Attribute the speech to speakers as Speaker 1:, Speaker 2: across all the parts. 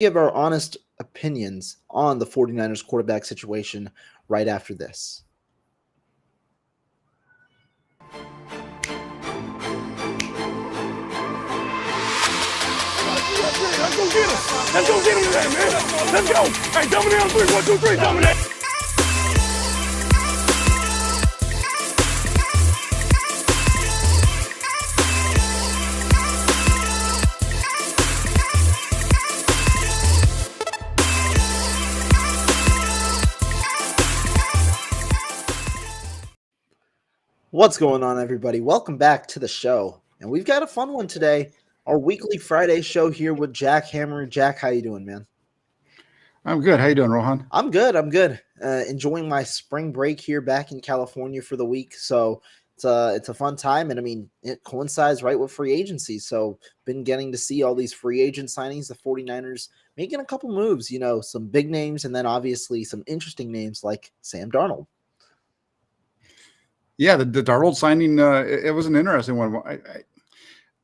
Speaker 1: give our honest opinions on the 49ers quarterback situation right after this.
Speaker 2: Let's go get him. Let's go get him today, man. Let's go. Hey, double down, 3, 1, 2, 3, dominate.
Speaker 1: What's going on, everybody? Welcome back to the show. And we've got a fun one today. Our weekly Friday show here with Jack Hammer. Jack, how you doing, man?
Speaker 3: I'm good. How you doing, Rohan?
Speaker 1: I'm good. Enjoying my spring break here back in California for the week. So it's a fun time. And I mean, it coincides right with free agency. So been getting to see all these free agent signings, the 49ers making a couple moves, some big names, and then obviously some interesting names like Sam Darnold.
Speaker 3: Yeah, the Darnold signing, it was an interesting one.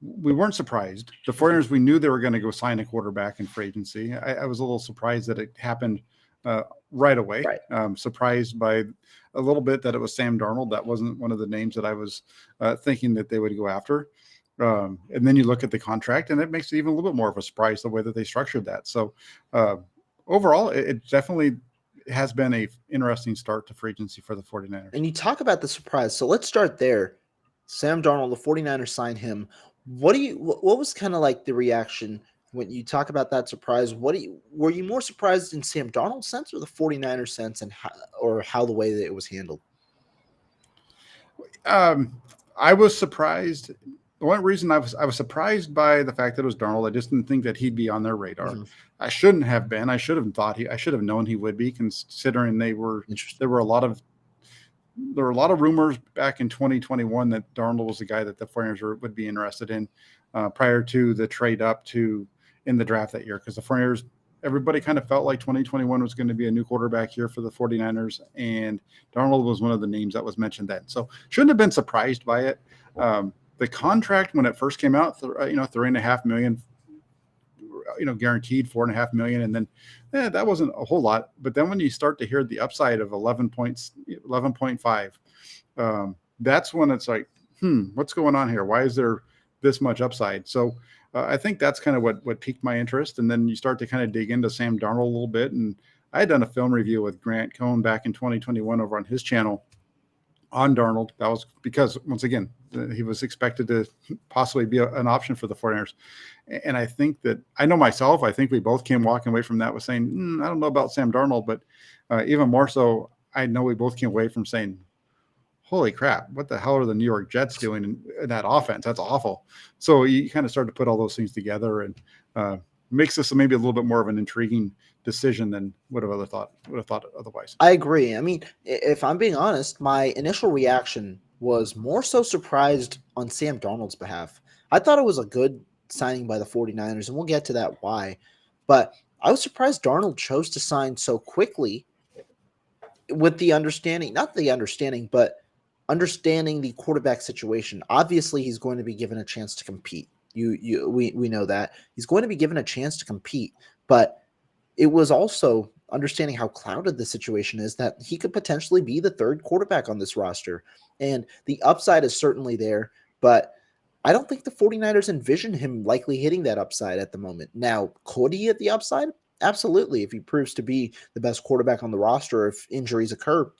Speaker 3: We weren't surprised. The 49ers, we knew they were going to go sign a quarterback in free agency. I was a little surprised that it happened right away.
Speaker 1: Right.
Speaker 3: Surprised by a little bit that it was Sam Darnold. That wasn't one of the names that I was thinking that they would go after. And then you look at the contract, and it makes it even a little bit more of a surprise the way that they structured that. So overall, it definitely has been a interesting start to free agency for the 49ers.
Speaker 1: And you talk about the surprise. So let's start there. Sam Darnold, the 49ers signed him. What was kind of like the reaction when you talk about that surprise? Were you more surprised in Sam Darnold's sense or the 49ers sense, and how the way that it was handled?
Speaker 3: I was surprised. The one reason I was surprised by the fact that it was Darnold. I just didn't think that he'd be on their radar. Mm-hmm. I shouldn't have been. I should have known he would be, considering there were a lot of rumors back in 2021 that Darnold was the guy that the 49ers would be interested in prior to the trade up to in the draft that year, because the 49ers, everybody kind of felt like 2021 was going to be a new quarterback year for the 49ers, and Darnold was one of the names that was mentioned then. So shouldn't have been surprised by it. The contract when it first came out, $3.5 million, guaranteed $4.5 million, and then that wasn't a whole lot. But then when you start to hear the upside of 11.5, that's when it's like, what's going on here? Why is there this much upside? So I think that's kind of what piqued my interest. And then you start to kind of dig into Sam Darnold a little bit. And I had done a film review with Grant Cohn back in 2021 over on his channel on Darnold. That was because, once again, he was expected to possibly be an option for the 49ers. And I think that, I know myself, I think we both came walking away from that with saying, I don't know about Sam Darnold, but even more so, I know we both came away from saying, holy crap, what the hell are the New York Jets doing in that offense? That's awful. So you kind of start to put all those things together, and makes this maybe a little bit more of an intriguing decision than would have thought otherwise.
Speaker 1: I agree. I mean, if I'm being honest, my initial reaction was more so surprised on Sam Darnold's behalf. I thought it was a good signing by the 49ers, and we'll get to that why. But I was surprised Darnold chose to sign so quickly with the understanding the quarterback situation. Obviously, he's going to be given a chance to compete. We know that. He's going to be given a chance to compete, but it was also understanding how clouded the situation is, that he could potentially be the third quarterback on this roster. And the upside is certainly there, but I don't think the 49ers envision him likely hitting that upside at the moment. Now, could he hit the upside? Absolutely. If he proves to be the best quarterback on the roster, if injuries occur,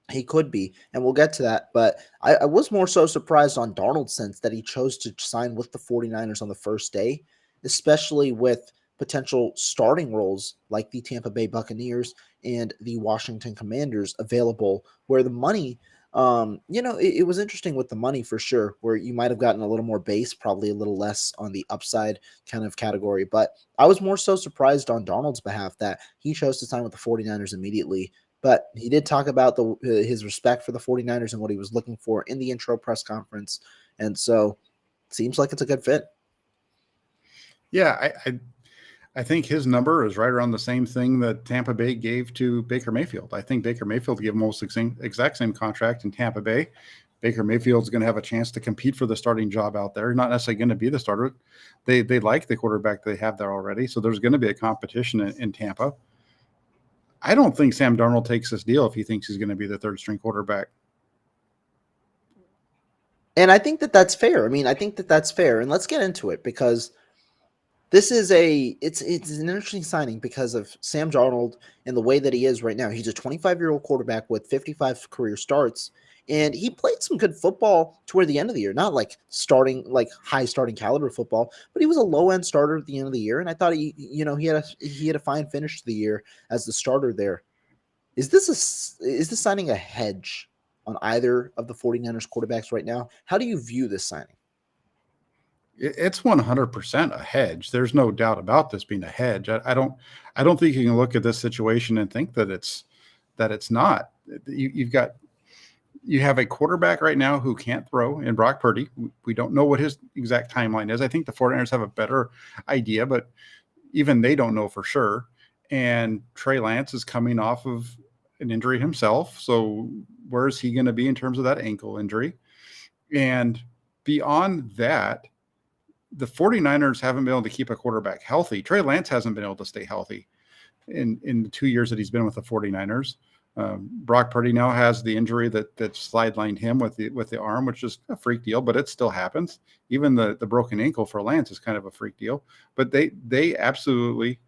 Speaker 1: he could be, and we'll get to that. But I was more so surprised on Darnold's sense that he chose to sign with the 49ers on the first day, especially with potential starting roles like the Tampa Bay Buccaneers and the Washington Commanders available, where the money, it was interesting with the money for sure, where you might have gotten a little more base, probably a little less on the upside kind of category. But I was more so surprised on Darnold's behalf that he chose to sign with the 49ers immediately. But he did talk about his respect for the 49ers and what he was looking for in the intro press conference. And so it seems like it's a good fit.
Speaker 3: Yeah, I think his number is right around the same thing that Tampa Bay gave to Baker Mayfield. I think Baker Mayfield gave him almost the exact same contract in Tampa Bay. Baker Mayfield's going to have a chance to compete for the starting job out there. Not necessarily going to be the starter. They like the quarterback they have there already. So there's going to be a competition in Tampa. I don't think Sam Darnold takes this deal if he thinks he's going to be the third string quarterback.
Speaker 1: And I think that that's fair. I mean, I think that that's fair. And let's get into it, because this is it's an interesting signing because of Sam Darnold and the way that he is right now. He's a 25-year-old quarterback with 55 career starts, and he played some good football toward the end of the year. Not like high starting caliber football, but he was a low end starter at the end of the year. And I thought he had a fine finish to the year as the starter there. Is this signing a hedge on either of the 49ers quarterbacks right now? How do you view this signing?
Speaker 3: It's 100% a hedge. There's no doubt about this being a hedge. I don't think you can look at this situation and think that it's not. You have a quarterback right now who can't throw in Brock Purdy. We don't know what his exact timeline is. I think the 49ers have a better idea, but even they don't know for sure. And Trey Lance is coming off of an injury himself. So where is he going to be in terms of that ankle injury? And beyond that, the 49ers haven't been able to keep a quarterback healthy. Trey Lance hasn't been able to stay healthy in the 2 years that he's been with the 49ers. Brock Purdy now has the injury that sidelined him with the arm, which is a freak deal, but it still happens. Even the broken ankle for Lance is kind of a freak deal. But they absolutely,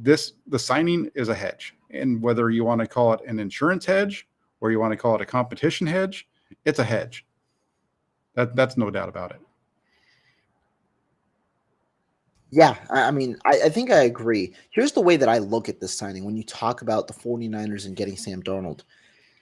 Speaker 3: the signing is a hedge. And whether you want to call it an insurance hedge or you want to call it a competition hedge, it's a hedge. That's no doubt about it.
Speaker 1: Yeah, I mean, I think I agree. Here's the way that I look at this signing when you talk about the 49ers and getting Sam Darnold.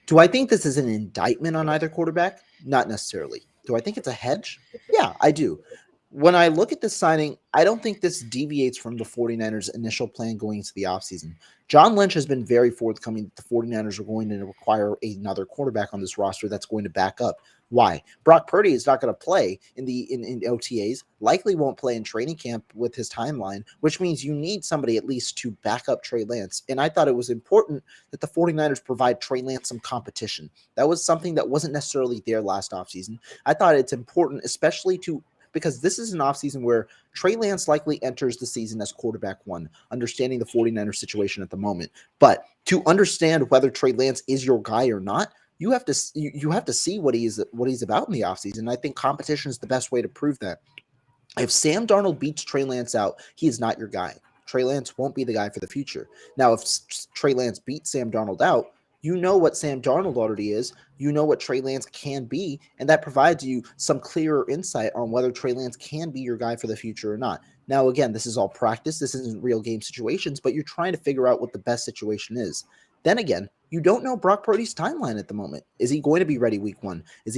Speaker 1: Do I think this is an indictment on either quarterback? Not necessarily. Do I think it's a hedge? Yeah, I do. When I look at this signing, I don't think this deviates from the 49ers' initial plan going into the offseason. John Lynch has been very forthcoming that the 49ers are going to require another quarterback on this roster that's going to back up. Why? Brock Purdy is not going to play in OTAs, likely won't play in training camp with his timeline, which means you need somebody at least to back up Trey Lance. And I thought it was important that the 49ers provide Trey Lance some competition. That was something that wasn't necessarily there last offseason. I thought it's important, especially because this is an offseason where Trey Lance likely enters the season as quarterback one, understanding the 49ers situation at the moment. But to understand whether Trey Lance is your guy or not, you have to see what he's about in the offseason. I think competition is the best way to prove that. If Sam Darnold beats Trey Lance out, he is not your guy. Trey Lance won't be the guy for the future. Now, if Trey Lance beats Sam Darnold out, you know what Sam Darnold already is. You know what Trey Lance can be, and that provides you some clearer insight on whether Trey Lance can be your guy for the future or not. Now, again, this is all practice. This isn't real game situations, but you're trying to figure out what the best situation is. Then again, you don't know Brock Purdy's timeline at the moment. Is he going to be ready week one? Is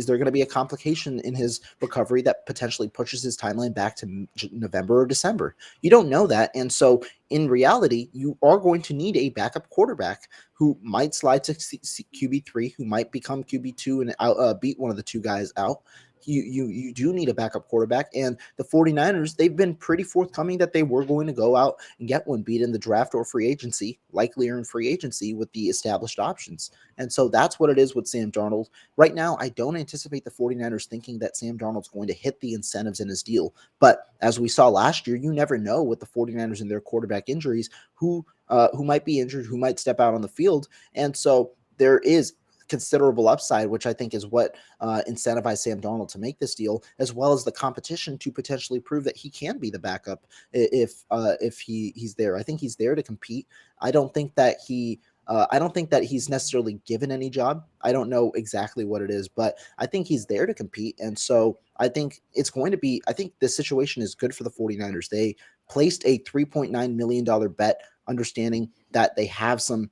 Speaker 1: there going to be a complication in his recovery that potentially pushes his timeline back to November or December? You don't know that. And so in reality, you are going to need a backup quarterback who might slide to QB3, who might become QB2 and beat one of the two guys out. You do need a backup quarterback, and the 49ers, they've been pretty forthcoming that they were going to go out and get one, beat in the draft or free agency, likely in free agency with the established options. And so that's what it is with Sam Darnold. Right now, I don't anticipate the 49ers thinking that Sam Darnold's going to hit the incentives in his deal. But as we saw last year, you never know with the 49ers and their quarterback injuries who might be injured, who might step out on the field. And so there is considerable upside, which I think is what incentivized Sam Darnold to make this deal, as well as the competition to potentially prove that he can be the backup if he's there. I think he's there to compete. I don't think that he's necessarily given any job. I don't know exactly what it is, but I think he's there to compete. And so I think I think this situation is good for the 49ers. They placed a $3.9 million bet, understanding that they have some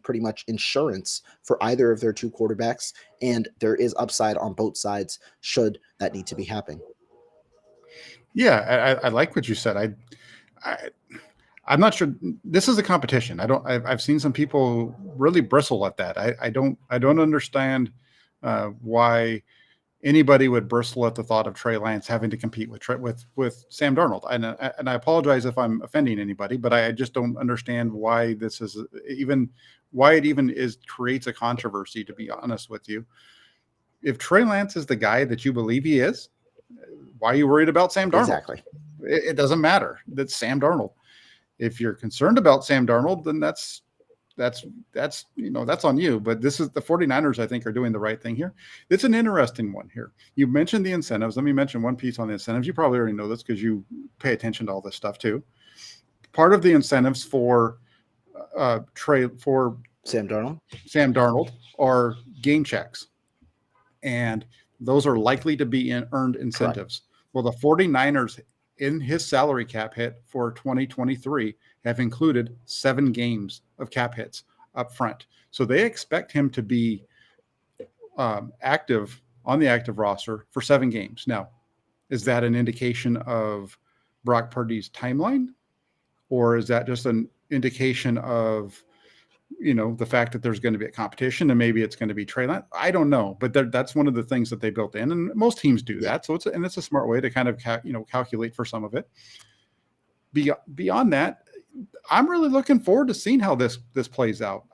Speaker 1: pretty much insurance for either of their two quarterbacks, and there is upside on both sides should that need to be happening.
Speaker 3: Yeah, I like what you said. I'm not sure. This is a competition. I've seen some people really bristle at that. I don't understand why anybody would bristle at the thought of Trey Lance having to compete with Sam Darnold. And I apologize if I'm offending anybody, but I just don't understand why this is even why it even is creates a controversy, to be honest with you. If Trey Lance is the guy that you believe he is, why are you worried about Sam Darnold?
Speaker 1: Exactly.
Speaker 3: It doesn't matter. That's Sam Darnold. If you're concerned about Sam Darnold, then that's on you. But this is the 49ers, I think, are doing the right thing here. It's an interesting one here. You mentioned the incentives. Let me mention one piece on the incentives. You probably already know this because you pay attention to all this stuff too. Part of the incentives for
Speaker 1: Sam
Speaker 3: Darnold are game checks, and those are likely to be earned incentives. Correct. Well, the 49ers in his salary cap hit for 2023 have included 7 games of cap hits up front. So they expect him to be active on the active roster for 7 games. Now, is that an indication of Brock Purdy's timeline? Or is that just an indication of, the fact that there's going to be a competition and maybe it's going to be Trey Lance? I don't know, but that's one of the things that they built in, and most teams do that. So it's a smart way to kind of calculate for some of it. Beyond that, I'm really looking forward to seeing how this plays out.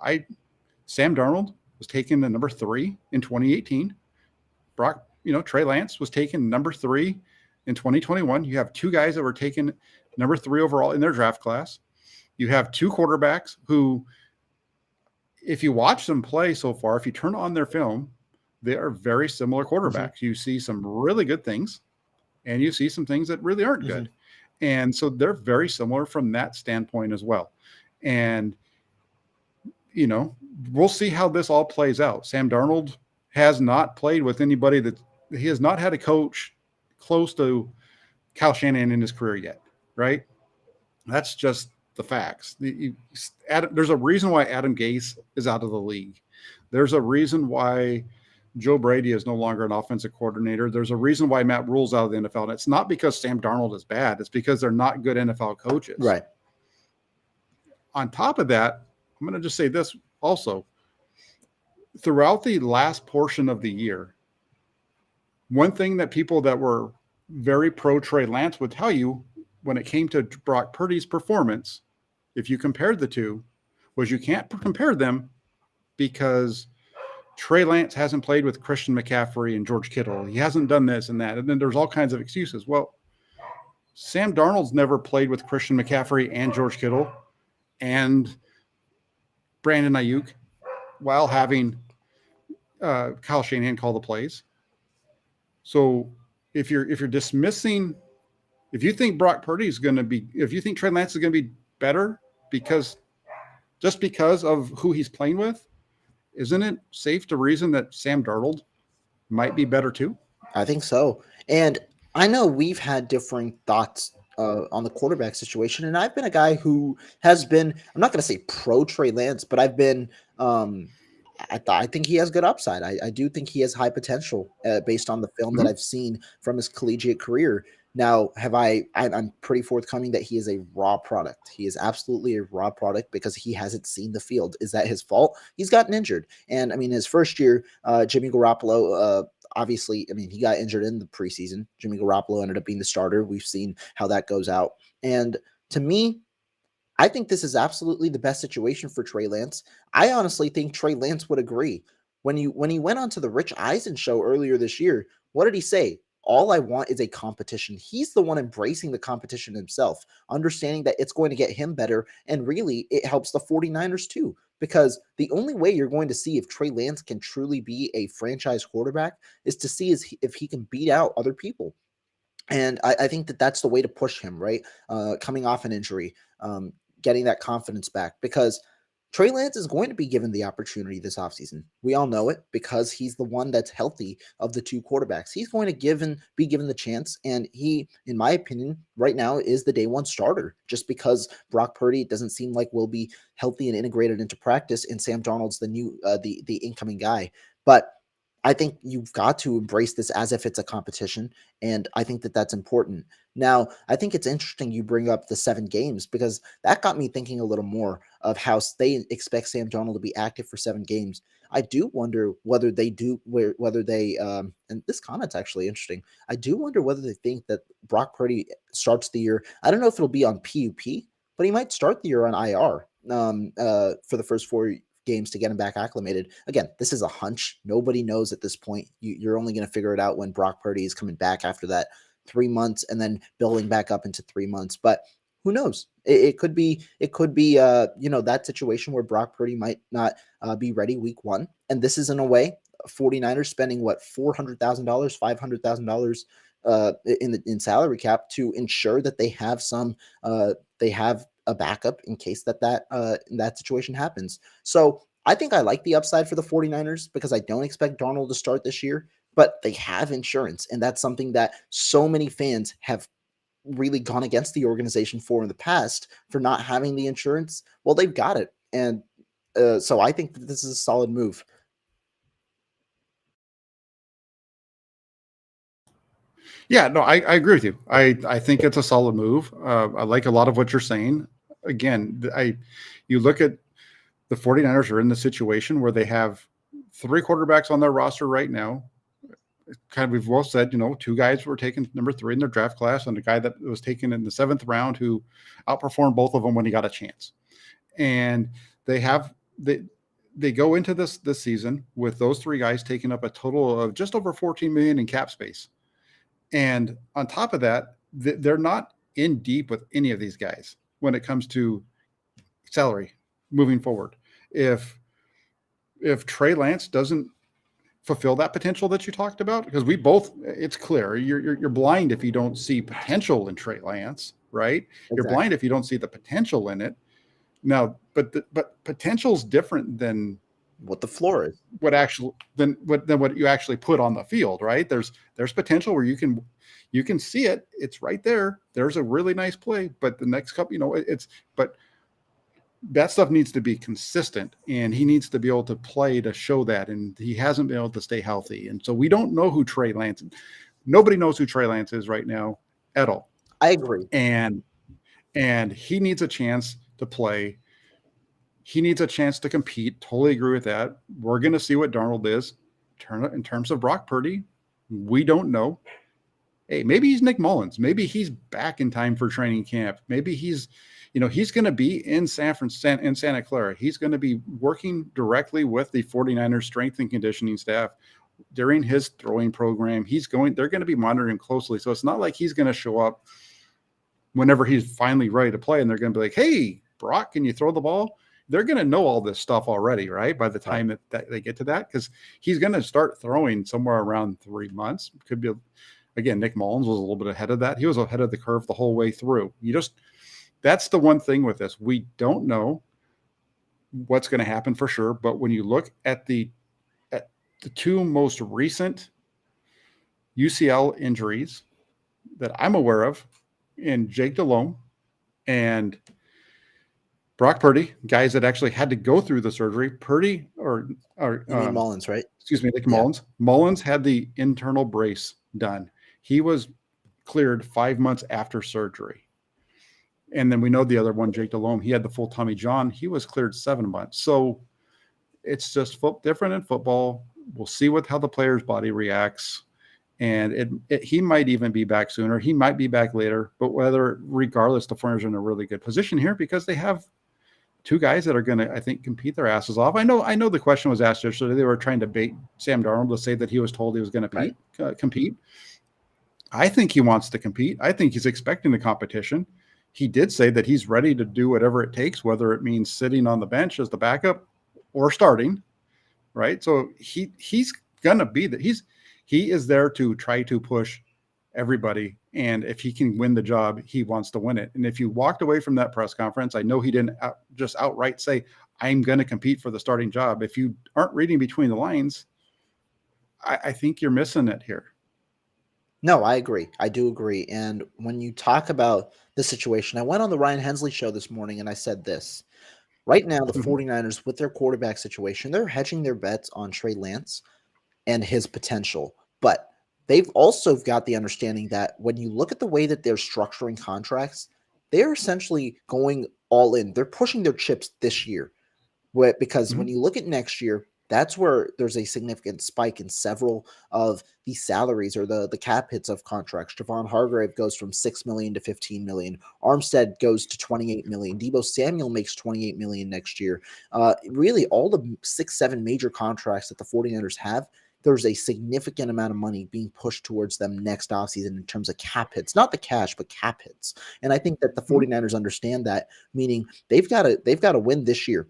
Speaker 3: Sam Darnold was taken to number 3 in 2018. Trey Lance was taken number 3 in 2021. You have 2 guys that were taken number 3 overall in their draft class. You have 2 quarterbacks who, if you watch them play so far, if you turn on their film, they are very similar quarterbacks. Mm-hmm. You see some really good things, and you see some things that really aren't good. Mm-hmm. And so they're very similar from that standpoint as well. And, we'll see how this all plays out. Sam Darnold has not played with anybody he has not had a coach close to Kyle Shanahan in his career yet, right? That's just the facts. There's a reason why Adam Gase is out of the league. There's a reason why Joe Brady is no longer an offensive coordinator. There's a reason why Matt Rule's out of the NFL. And it's not because Sam Darnold is bad. It's because they're not good NFL coaches.
Speaker 1: Right.
Speaker 3: On top of that, I'm going to just say this also. Throughout the last portion of the year, one thing that people that were very pro Trey Lance would tell you when it came to Brock Purdy's performance, if you compared the two, was you can't compare them because Trey Lance hasn't played with Christian McCaffrey and George Kittle. He hasn't done this and that. And then there's all kinds of excuses. Well, Sam Darnold's never played with Christian McCaffrey and George Kittle and Brandon Ayuk while having Kyle Shanahan call the plays. So if you're dismissing, if you think Brock Purdy is going to be, if you think Trey Lance is going to be better because of who he's playing with, isn't it safe to reason that Sam Darnold might be better too?
Speaker 1: I think so. And I know we've had differing thoughts on the quarterback situation. And I've been a guy who has been, I'm not going to say pro Trey Lance, but I've been, I think he has good upside. I do think he has high potential based on the film that I've seen from his collegiate career. Now, I'm pretty forthcoming that he is a raw product. He is absolutely a raw product because he hasn't seen the field. Is that his fault? He's gotten injured. And I mean, his first year, Jimmy Garoppolo, obviously, I mean, he got injured in the preseason. Jimmy Garoppolo ended up being the starter. We've seen how that goes out. And to me, I think this is absolutely the best situation for Trey Lance. I honestly think Trey Lance would agree. When he went on to the Rich Eisen show earlier this year, what did he say? All I want is a competition. He's the one embracing the competition himself, understanding that it's going to get him better. And really, it helps the 49ers too, because the only way you're going to see if Trey Lance can truly be a franchise quarterback is to see if he can beat out other people. And I think that that's the way to push him, right? Coming off an injury, getting that confidence back, because Trey Lance is going to be given the opportunity this offseason. We all know it because he's the one that's healthy of the two quarterbacks. He's going to be given the chance, and he, in my opinion, right now is the day one starter just because Brock Purdy doesn't seem like will be healthy and integrated into practice, and Sam Darnold's the new the incoming guy. But I think you've got to embrace this as if it's a competition, and I think that that's important. Now, I think it's interesting you bring up the 7 games because that got me thinking a little more. of how they expect Sam Darnold to be active for 7 games. I do wonder whether they and this comment's actually interesting. I do wonder whether they think that Brock Purdy starts the year. I don't know if it'll be on PUP, but he might start the year on IR for the first 4 games to get him back acclimated. Again, this is a hunch. Nobody knows at this point. You're only going to figure it out when Brock Purdy is coming back after that 3 months and then building back up into 3 months. But who knows? It could be that situation where Brock Purdy might not be ready week 1. And this is in a way 49ers spending what, $400,000, $500,000 in salary cap to ensure that they have a backup in case that situation happens. So I think I like the upside for the 49ers because I don't expect Darnold to start this year, but they have insurance. And that's something that so many fans have really gone against the organization for in the past for not having the insurance. Well, they've got it. And so I think that this is a solid move.
Speaker 3: Yeah, no, I agree with you. I think it's a solid move. I like a lot of what you're saying. Again, you look at the 49ers are in the situation where they have 3 quarterbacks on their roster right now. Kind of, we've both said, 2 guys were taken number 3 in their draft class, and a guy that was taken in the 7th round who outperformed both of them when he got a chance. And they go into this season with those 3 guys taking up a total of just over $14 million in cap space. And on top of that, they're not in deep with any of these guys when it comes to salary moving forward. If Trey Lance doesn't fulfill that potential that you talked about, because it's clear you're blind if you don't see potential in Trey Lance, right? Exactly. You're blind if you don't see the potential in it. Now, but potential's different than
Speaker 1: what the floor is.
Speaker 3: What you actually put on the field, right? There's potential where you can see it. It's right there. There's a really nice play, but the next couple, but that stuff needs to be consistent, and he needs to be able to play to show that. And he hasn't been able to stay healthy. And so we don't know who Trey Lance is. Nobody knows who Trey Lance is right now at all.
Speaker 1: I agree.
Speaker 3: And he needs a chance to play. He needs a chance to compete. Totally agree with that. We're going to see what Darnold is. In terms of Brock Purdy, we don't know. Hey, maybe he's Nick Mullins. Maybe he's back in time for training camp. Maybe he's going to be in Santa Clara. He's going to be working directly with the 49ers strength and conditioning staff during his throwing program. They're going to be monitoring him closely. So it's not like he's going to show up whenever he's finally ready to play and they're going to be like, hey, Brock, can you throw the ball? They're going to know all this stuff already, right? By the time that they get to that, because he's going to start throwing somewhere around 3 months. Could be, again, Nick Mullins was a little bit ahead of that. He was ahead of the curve the whole way through. That's the one thing with this. We don't know what's going to happen for sure. But when you look at the 2 most recent UCL injuries that I'm aware of, in Jake Delhomme and Brock Purdy, guys that actually had to go through the surgery. Purdy
Speaker 1: you mean Mullins, right?
Speaker 3: Excuse me, Nick Mullins. Mullins had the internal brace done. He was cleared 5 months after surgery. And then we know the other one, Jake Delhomme, he had the full Tommy John. He was cleared 7 months. So it's just different in football. We'll see how the player's body reacts. And he might even be back sooner. He might be back later. But regardless, the 49ers are in a really good position here because they have 2 guys that are going to, I think, compete their asses off. I know the question was asked yesterday. They were trying to bait Sam Darnold to say that he was told he was going to compete. I think he wants to compete. I think he's expecting the competition. He did say that he's ready to do whatever it takes, whether it means sitting on the bench as the backup or starting, right? So he's going to be that. He is there to try to push everybody. And if he can win the job, he wants to win it. And if you walked away from that press conference, I know he didn't just outright say, I'm going to compete for the starting job. If you aren't reading between the lines, I think you're missing it here.
Speaker 1: No, I agree. I do agree. And when you talk about the situation, I went on the Ryan Hensley show this morning and I said this. Right now, the 49ers, with their quarterback situation, they're hedging their bets on Trey Lance and his potential. But they've also got the understanding that when you look at the way that they're structuring contracts, they're essentially going all in. They're pushing their chips this year. Because when you look at next year, that's where there's a significant spike in several of the salaries or the cap hits of contracts. Javon Hargrave goes from $6 million to $15 million. Armstead goes to $28 million. Deebo Samuel makes $28 million next year. Really, all the 6-7 major contracts that the 49ers have, there's a significant amount of money being pushed towards them next offseason in terms of cap hits, not the cash, but cap hits. And I think that the 49ers understand that, meaning they've got to win this year.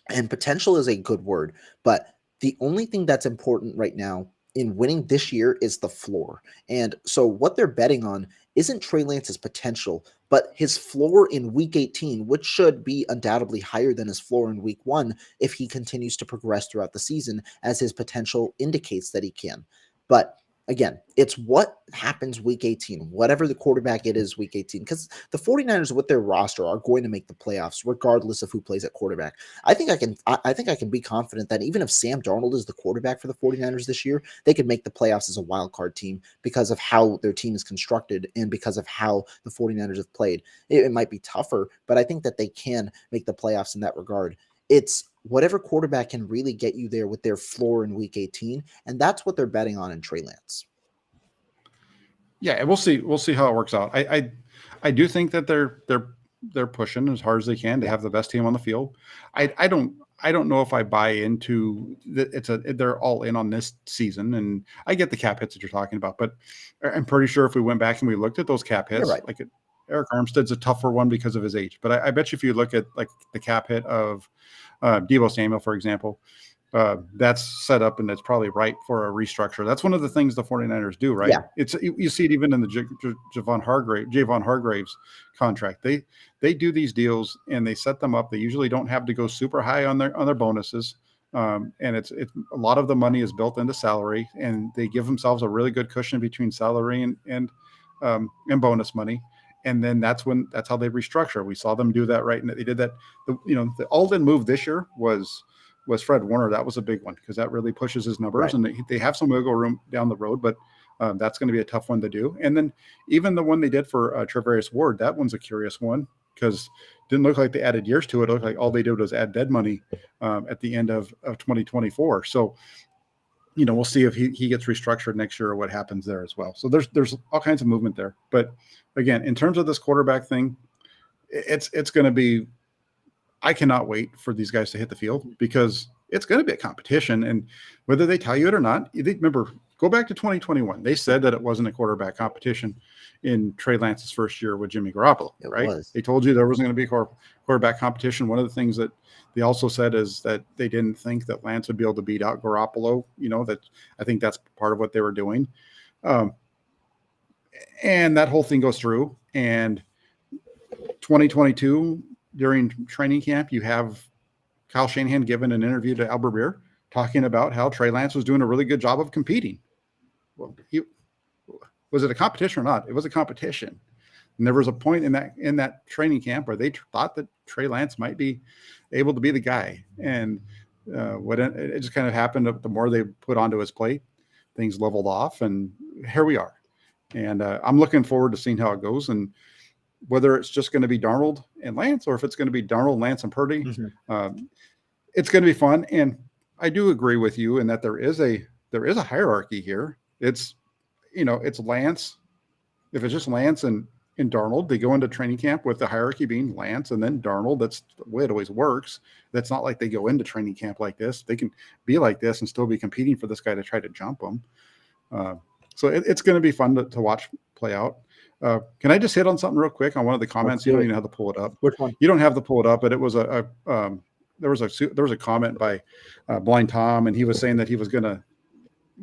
Speaker 1: And potential is a good word, but the only thing that's important right now in winning this year is the floor. And so what they're betting on isn't Trey Lance's potential, but his floor in week 18, which should be undoubtedly higher than his floor in week 1 if he continues to progress throughout the season, as his potential indicates that he can. But again, it's what happens week 18, whatever the quarterback it is week 18, because the 49ers with their roster are going to make the playoffs regardless of who plays at quarterback. I think I can be confident that even if Sam Darnold is the quarterback for the 49ers this year, they could make the playoffs as a wild card team because of how their team is constructed and because of how the 49ers have played. It might be tougher, but I think that they can make the playoffs in that regard. It's whatever quarterback can really get you there with their floor in week 18, and that's what they're betting on in Trey Lance.
Speaker 3: Yeah, and we'll see how it works out. I do think that they're pushing as hard as they can to have the best team on the field. I don't know if I buy into that they're all in on this season, and I get the cap hits that you're talking about, but I'm pretty sure if we went back and we looked at those cap hits,
Speaker 1: right.
Speaker 3: like Eric Armstead's a tougher one because of his age, but I bet you if you look at like the cap hit of Deebo Samuel, for example, that's set up and it's probably right for a restructure. That's one of the things the 49ers do, right?
Speaker 1: Yeah.
Speaker 3: You see it even in the Javon Hargrave's contract. They do these deals and they set them up. They usually don't have to go super high on their bonuses. And it's a lot of the money is built into salary, and they give themselves a really good cushion between salary and bonus money. And then that's how they restructure. We saw them do that, right? And they did that. The all-in move this year was Fred Warner. That was a big one because that really pushes his numbers, right. And they have some wiggle room down the road, but that's going to be a tough one to do. And then even the one they did for Travarius Ward, that one's a curious one because it didn't look like they added years to it. It looked like all they did was add dead money at the end of 2024. So, we'll see if he gets restructured next year or what happens there as well. So there's all kinds of movement there. But again, in terms of this quarterback thing, it's going to be, I cannot wait for these guys to hit the field because it's going to be a competition. And whether they tell you it or not, remember, go back to 2021. They said that it wasn't a quarterback competition in Trey Lance's first year with Jimmy Garoppolo, right? They told you there wasn't going to be quarterback competition. One of the things that they also said is that they didn't think that Lance would be able to beat out Garoppolo. That I think that's part of what they were doing. And that whole thing goes through. And 2022, during training camp, you have Kyle Shanahan giving an interview to Albert Breer talking about how Trey Lance was doing a really good job of competing. Well, was it a competition or not? It was a competition. And there was a point in that training camp where they thought that Trey Lance might be able to be the guy. And it just kind of happened. The more they put onto his plate, things leveled off, and here we are. And I'm looking forward to seeing how it goes. And whether it's just going to be Darnold and Lance, or if it's going to be Darnold, Lance, and Purdy, it's going to be fun. And I do agree with you in that there is a hierarchy here. It's Lance. If it's just Lance and Darnold, they go into training camp with the hierarchy being Lance and then Darnold. That's the way it always works. That's not like they go into training camp like this. They can be like this and still be competing for this guy to try to jump them. So it's going to be fun to watch play out. Can I just hit on something real quick on one of the comments? You don't even have to pull it up.
Speaker 1: Which one?
Speaker 3: You don't have to pull it up, but it was there was a comment by Blind Tom, and he was saying that he was going to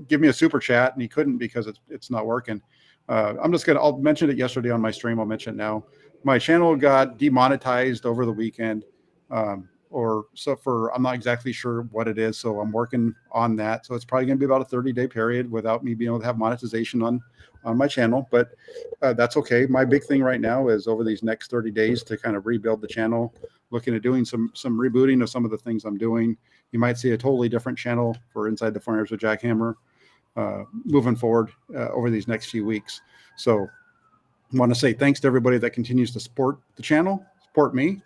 Speaker 3: give me a super chat, and he couldn't because it's not working. I'll mention it yesterday on my stream. I'll mention it now. My channel got demonetized over the weekend, I'm not exactly sure what it is. So I'm working on that. So it's probably going to be about a 30-day period without me being able to have monetization on my channel, but that's okay. My big thing right now is over these next 30 days to kind of rebuild the channel, looking at doing some rebooting of some of the things I'm doing. You might see a totally different channel for Inside the 49ers with Jack Hammer moving forward over these next few weeks. So I want to say thanks to everybody that continues to support the channel, support me.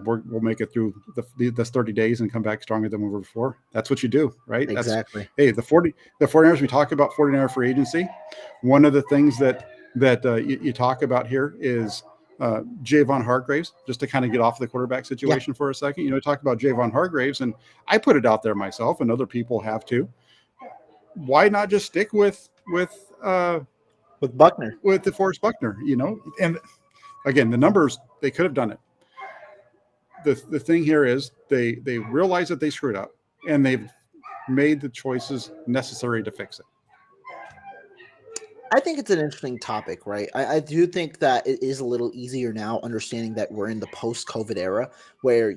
Speaker 3: we'll make it through this 30 days and come back stronger than we were before. That's what you do, right?
Speaker 1: Exactly.
Speaker 3: Hey, the 49ers, we talk about 49er free agency. One of the things that you talk about here is Javon Hargraves, just to kind of get off the quarterback situation for a second. You know, talk about Javon Hargraves, and I put it out there myself, and other people have too. Why not just stick with
Speaker 1: Buckner?
Speaker 3: With DeForest Buckner, you know? And again, the numbers, they could have done it. The thing here is they realize that they screwed up, and they've made the choices necessary to fix it.
Speaker 1: I think it's an interesting topic, right? I do think that it is a little easier now, understanding that we're in the post-COVID era where,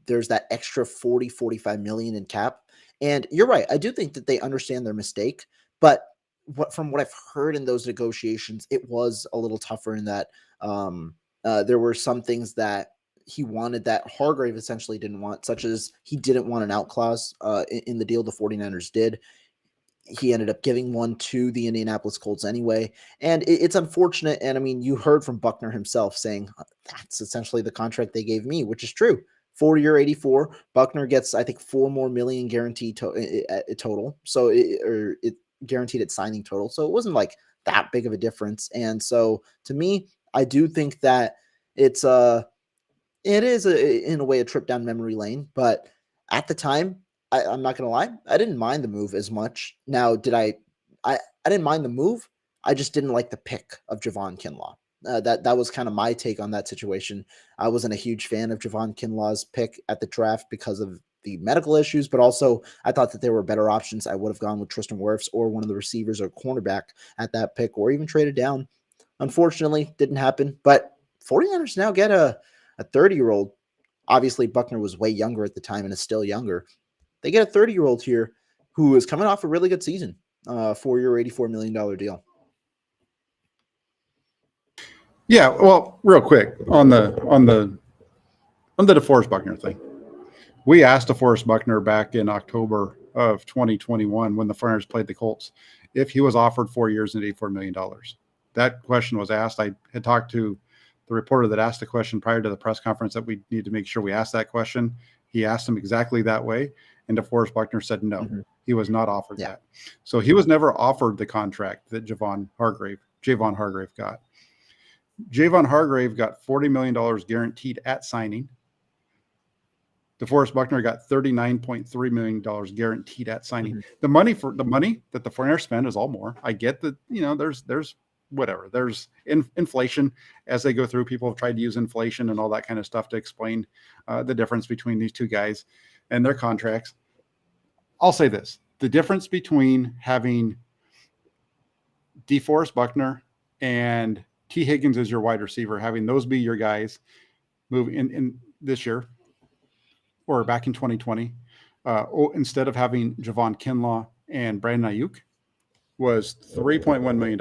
Speaker 1: there's that extra 45 million in cap. And you're right. I do think that they understand their mistake. But from what I've heard in those negotiations, it was a little tougher in that there were some things that he wanted that Hargrave essentially didn't want, such as he didn't want an out clause in the deal the 49ers did. He ended up giving one to the Indianapolis Colts anyway. And it's unfortunate. And I mean, you heard from Buckner himself saying that's essentially the contract they gave me, which is true. 4-year 84. Buckner gets, I think, $4 more million guaranteed total. So it guaranteed at signing total. So it wasn't like that big of a difference. And so to me, I do think that it is in a way a trip down memory lane. But at the time, I'm not gonna lie, I didn't mind the move as much. Now, I didn't mind the move. I just didn't like the pick of Javon Kinlaw. That was kind of my take on that situation. I wasn't a huge fan of Javon Kinlaw's pick at the draft because of the medical issues, but also I thought that there were better options. I would have gone with Tristan Wirfs or one of the receivers or cornerback at that pick, or even traded down. Unfortunately, didn't happen. But 49ers now get a 30-year-old. Obviously, Buckner was way younger at the time and is still younger. They get a 30-year-old here who is coming off a really good season, 4-year, $84 million deal.
Speaker 3: Yeah, well, real quick on the DeForest Buckner thing. We asked DeForest Buckner back in October of 2021 when the 49ers played the Colts if he was offered 4 years and $84 million. That question was asked. I had talked to the reporter that asked the question prior to the press conference that we need to make sure we ask that question. He asked him exactly that way, and DeForest Buckner said no. Mm-hmm. He was not offered that. So he was never offered the contract that Javon Hargrave got. Javon Hargrave got $40 million guaranteed at signing. DeForest Buckner got $39.3 million guaranteed at signing. Mm-hmm. The money that the 49ers spend is all more. I get that, there's whatever. There's inflation as they go through. People have tried to use inflation and all that kind of stuff to explain the difference between these two guys and their contracts. I'll say this. The difference between having DeForest Buckner and T. Higgins as your wide receiver, having those be your guys move in this year or back in 2020, instead of having Javon Kinlaw and Brandon Ayuk, was $3.1 million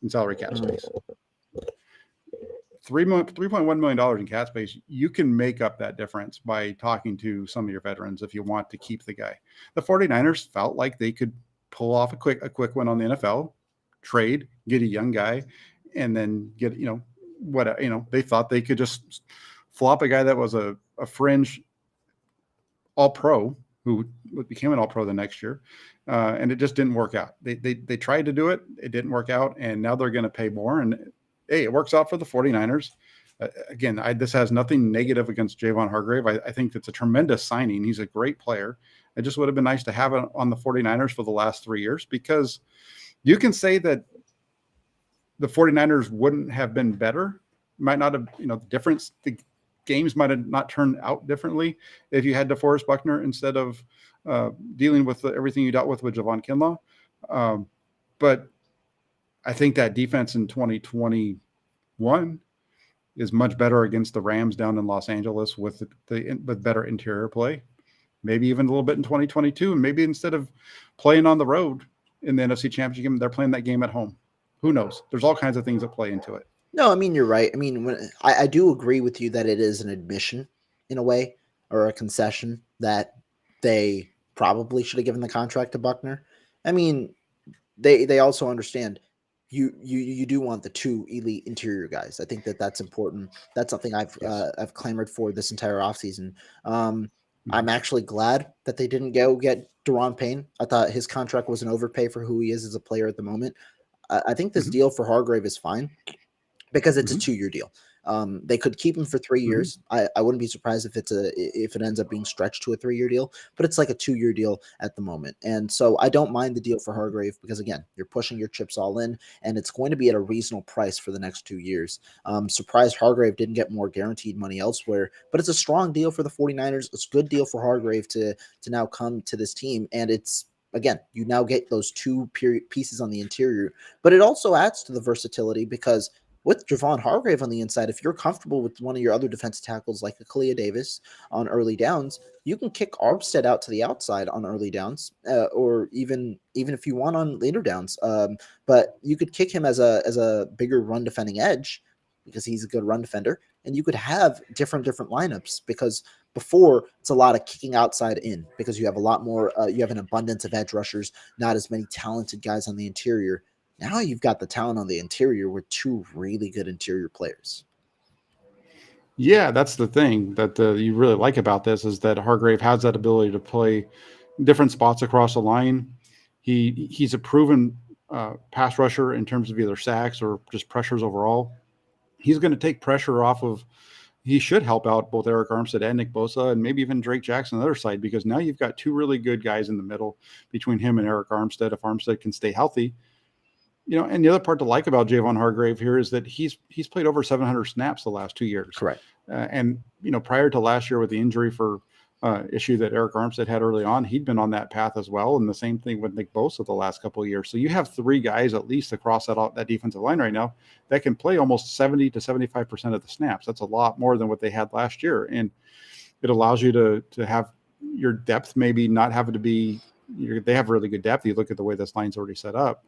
Speaker 3: in salary cap space. $3.1 million in cap space. You can make up that difference by talking to some of your veterans if you want to keep the guy. The 49ers felt like they could pull off a quick one on the NFL, trade, get a young guy, and then get, they thought they could just flop a guy that was a fringe all-pro who became an all-pro the next year. And it just didn't work out. They tried to do it. It didn't work out. And now they're going to pay more. And hey, it works out for the 49ers. Again, this has nothing negative against Javon Hargrave. I think it's a tremendous signing. He's a great player. It just would have been nice to have it on the 49ers for the last 3 years, because you can say that the 49ers wouldn't have been better. Might not have, the games might have not turned out differently if you had DeForest Buckner instead of dealing with everything you dealt with Javon Kinlaw. But I think that defense in 2021 is much better against the Rams down in Los Angeles with better interior play. Maybe even a little bit in 2022, and maybe instead of playing on the road in the NFC Championship game, they're playing that game at home. Who knows? There's all kinds of things that play into it.
Speaker 1: No, I mean, you're right. I mean, I do agree with you that it is an admission in a way, or a concession, that they probably should have given the contract to Buckner. I mean, they also understand you do want the 2 elite interior guys. I think that's important. That's something I've clamored for this entire offseason. I'm actually glad that they didn't go get Deron Payne. I thought his contract was an overpay for who he is as a player at the moment. I think this deal for Hargrave is fine because it's a 2-year deal. They could keep him for 3 years. I wouldn't be surprised if it ends up being stretched to a 3-year deal, but it's like a 2-year deal at the moment. And so I don't mind the deal for Hargrave because again, you're pushing your chips all in and it's going to be at a reasonable price for the next 2 years. Surprised Hargrave didn't get more guaranteed money elsewhere, but it's a strong deal for the 49ers. It's a good deal for Hargrave to now come to this team. And it's, again, you now get those 2 pieces on the interior, but it also adds to the versatility because with Javon Hargrave on the inside, if you're comfortable with one of your other defensive tackles like Aaliyah Davis on early downs, you can kick Armstead out to the outside on early downs, or even if you want on later downs. But you could kick him as a bigger run defending edge because he's a good run defender, and you could have different lineups because before it's a lot of kicking outside in because you have a lot more. You have an abundance of edge rushers, not as many talented guys on the interior. Now you've got the talent on the interior with 2 really good interior players.
Speaker 3: Yeah, that's the thing that you really like about this is that Hargrave has that ability to play different spots across the line. He's a proven pass rusher in terms of either sacks or just pressures overall. He's going to take pressure off of. He should help out both Eric Armstead and Nick Bosa and maybe even Drake Jackson on the other side because now you've got 2 really good guys in the middle between him and Eric Armstead if Armstead can stay healthy. And the other part to like about Javon Hargrave here is that he's played over 700 snaps the last 2 years.
Speaker 1: Correct.
Speaker 3: And prior to last year with the injury for issue that Eric Armstead had early on, he'd been on that path as well. And the same thing with Nick Bosa the last couple of years. So you have 3 guys at least across that defensive line right now that can play almost 70 to 75% of the snaps. That's a lot more than what they had last year. And it allows you to have your depth maybe not having to be. They have really good depth. You look at the way this line's already set up.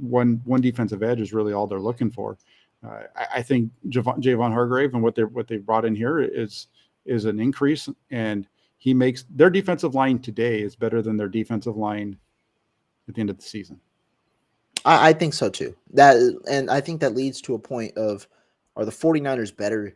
Speaker 3: One defensive edge is really all they're looking for. I think Javon Hargrave and what they brought in here is an increase, and he makes their defensive line today is better than their defensive line at the end of the season.
Speaker 1: I think so too. And I think that leads to a point of, are the 49ers better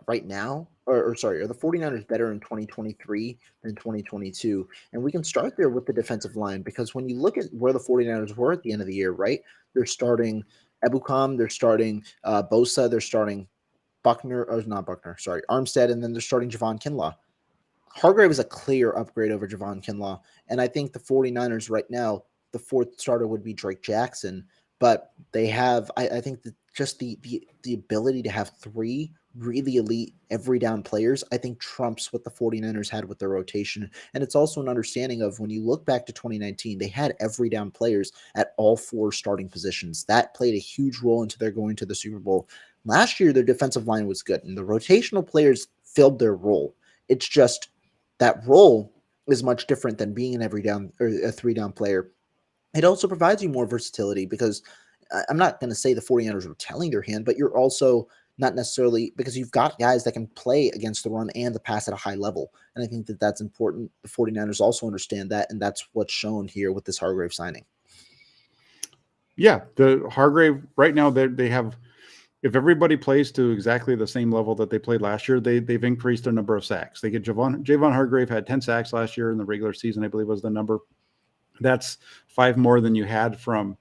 Speaker 1: right now? Or sorry, are the 49ers better in 2023 than 2022? And we can start there with the defensive line because when you look at where the 49ers were at the end of the year, right? They're starting Ebukam, they're starting Bosa, they're starting Armstead, and then they're starting Javon Kinlaw. Hargrave is a clear upgrade over Javon Kinlaw. And I think the 49ers right now, the 4th starter would be Drake Jackson, but they have, I think that just the ability to have 3 really elite every down players, I think trumps what the 49ers had with their rotation. And it's also an understanding of when you look back to 2019, they had every down players at all 4 starting positions. That played a huge role into their going to the Super Bowl. Last year, their defensive line was good and the rotational players filled their role. It's just that role is much different than being an every down or a 3-down player. It also provides you more versatility because I'm not going to say the 49ers are telling their hand, but you're also not necessarily, because you've got guys that can play against the run and the pass at a high level. And I think that that's important. The 49ers also understand that, and that's what's shown here with this Hargrave signing.
Speaker 3: Yeah, the Hargrave right now, they have, if everybody plays to exactly the same level that they played last year, they've increased their number of sacks. They get Javon Hargrave had 10 sacks last year in the regular season, I believe was the number. That's 5 more than you had from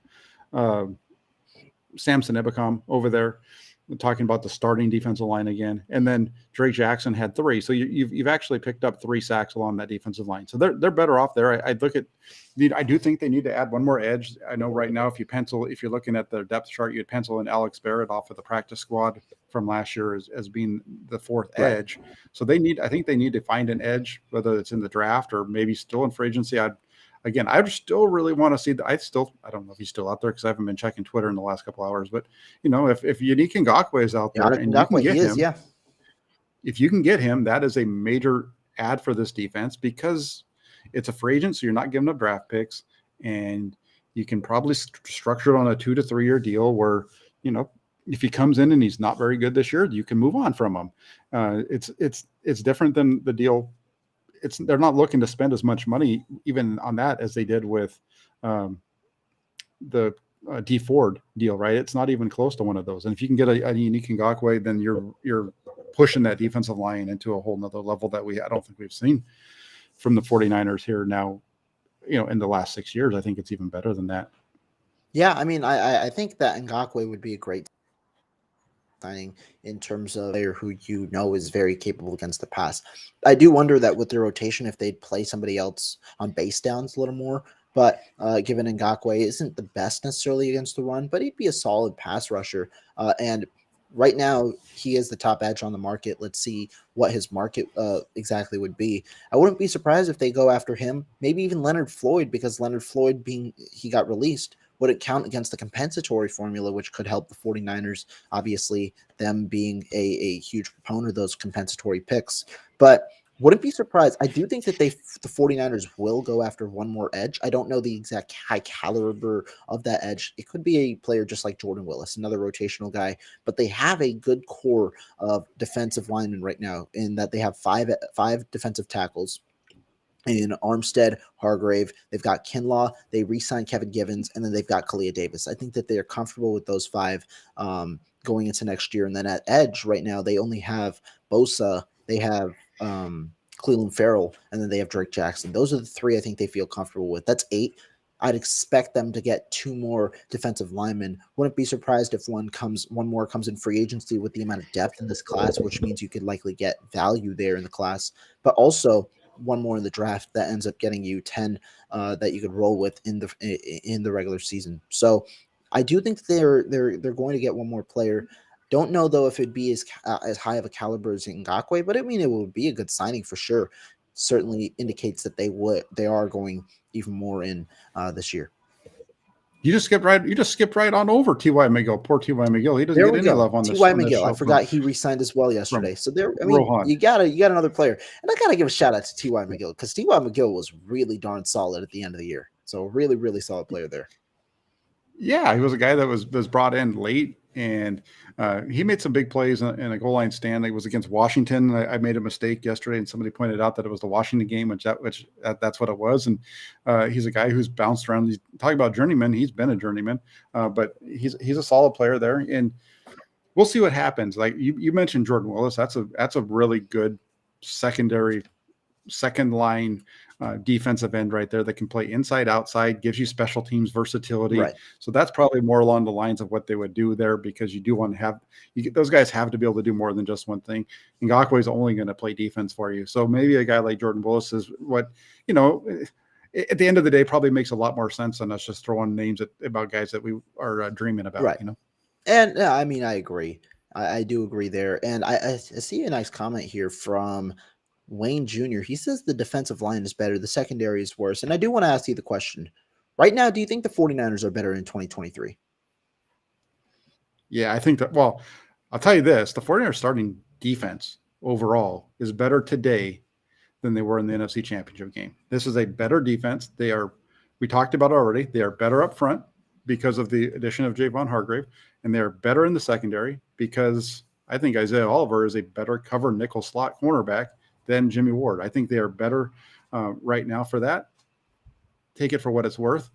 Speaker 3: Samson Ebukam over there. We're talking about the starting defensive line again. And then Drake Jackson had 3. So you've actually picked up 3 sacks along that defensive line. So they're better off there. I do think they need to add one more edge. I know right now if you're looking at the depth chart, you'd pencil in Alex Barrett off of the practice squad from last year as being the 4th edge. So I think they need to find an edge, whether it's in the draft or maybe still in free agency. I still really want to see I don't know if he's still out there because I haven't been checking Twitter in the last couple hours, but if Unique Ngakoue is out there and you can get him, if you can get him, that is a major add for this defense because it's a free agent. So you're not giving up draft picks and you can probably structure it on a 2 to 3 year deal where, if he comes in and he's not very good this year, you can move on from him. It's different than the deal. They're not looking to spend as much money even on that as they did with the D Ford deal, right? It's not even close to one of those. And if you can get a unique Ngakoue, then you're pushing that defensive line into a whole nother level that I don't think we've seen from the 49ers here now, in the last 6 years. I think it's even better than that.
Speaker 1: Yeah, I mean, I think that Ngakoue would be a great signing in terms of a player who is very capable against the pass. I do wonder that with their rotation, if they'd play somebody else on base downs a little more. But given Ngakoue isn't the best necessarily against the run, but he'd be a solid pass rusher. And right now, he is the top edge on the market. Let's see what his market exactly would be. I wouldn't be surprised if they go after him, maybe even Leonard Floyd, because Leonard Floyd he got released. Would it count against the compensatory formula, which could help the 49ers, obviously, them being a huge proponent of those compensatory picks. But wouldn't be surprised. I do think that the 49ers will go after one more edge. I don't know the exact high caliber of that edge. It could be a player just like Jordan Willis, another rotational guy, but they have a good core of defensive linemen right now in that they have five defensive tackles in Armstead, Hargrave. They've got Kinlaw. They re-signed Kevin Givens, and then they've got Kalia Davis. I think that they are comfortable with those five going into next year. And then at edge right now, they only have Bosa. They have Cleveland Farrell, and then they have Drake Jackson. Those are the three I think they feel comfortable with. That's 8. I'd expect them to get 2 more defensive linemen. Wouldn't be surprised if one more comes in free agency with the amount of depth in this class, which means you could likely get value there in the class. But also one more in the draft that ends up getting you 10 that you could roll with in the regular season. So I do think they're going to get one more player. Don't know though if it'd be as high of a caliber as Ngakoue, but I mean it would be a good signing for sure. Certainly indicates that they are going even more in this year.
Speaker 3: You just skipped right on over T.Y. McGill. Poor T.Y. McGill. He doesn't get any love on this.
Speaker 1: T.Y. McGill. I forgot he re-signed as well yesterday. So there, I mean,
Speaker 3: Rohan.
Speaker 1: you got another player, and I gotta give a shout out to T.Y. McGill because T.Y. McGill was really darn solid at the end of the year. So really, really solid player there.
Speaker 3: Yeah, he was a guy that was brought in late, and he made some big plays in a goal line stand. It was against Washington. I made a mistake yesterday, and somebody pointed out that it was the Washington game, which that's what it was. And he's a guy who's bounced around. He's talking about journeyman. He's been a journeyman, but he's a solid player there, and we'll see what happens. Like you mentioned, Jordan Willis. That's a really good second line defensive end right there that can play inside, outside, gives you special teams versatility.
Speaker 1: Right.
Speaker 3: So that's probably more along the lines of what they would do there, because you do want to have those guys have to be able to do more than just one thing. Ngakoue is only going to play defense for you. So maybe a guy like Jordan Willis is what, at the end of the day, probably makes a lot more sense than us just throwing names about guys that we are dreaming about,
Speaker 1: right. And I mean, I agree. I do agree there. And I see a nice comment here from Wayne Jr. He says the defensive line is better. The secondary is worse. And I do want to ask you the question. Right now, do you think the 49ers are better in 2023?
Speaker 3: Yeah, I think that, well, I'll tell you this. The 49ers starting defense overall is better today than they were in the NFC Championship game. This is a better defense. We talked about it already. They are better up front because of the addition of Javon Hargrave, and they're better in the secondary because I think Isaiah Oliver is a better cover nickel slot cornerback than Jimmy Ward. I think they are better right now for that. Take it for what it's worth.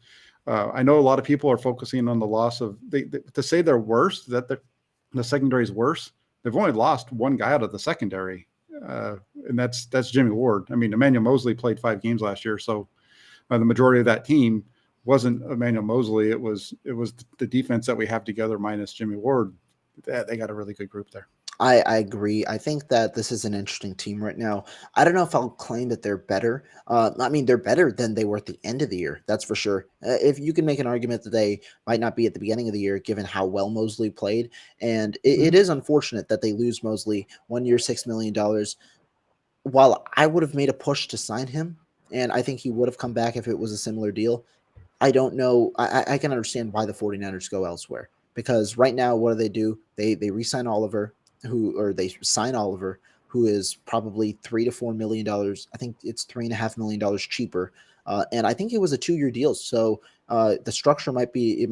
Speaker 3: I know a lot of people are focusing on the loss of to say they're worse, that the secondary is worse. They've only lost one guy out of the secondary, and that's Jimmy Ward. I mean, Emmanuel Mosley played 5 games last year, so the majority of that team wasn't Emmanuel Mosley. It was the defense that we have together minus Jimmy Ward. They got a really good group there.
Speaker 1: I agree. I think that this is an interesting team right now. I don't know if I'll claim that they're better. I mean, they're better than they were at the end of the year. That's for sure. If you can make an argument that they might not be at the beginning of the year, given how well Mosley played. And it is unfortunate that they lose Mosley 1 year, $6 million. While I would have made a push to sign him, and I think he would have come back if it was a similar deal, I don't know. I can understand why the 49ers go elsewhere. Because right now, what do? They re-sign Oliver. They sign Oliver, who is probably $3 to $4 million. I think it's $3.5 million cheaper, and I think it was a 2-year deal. So the structure might be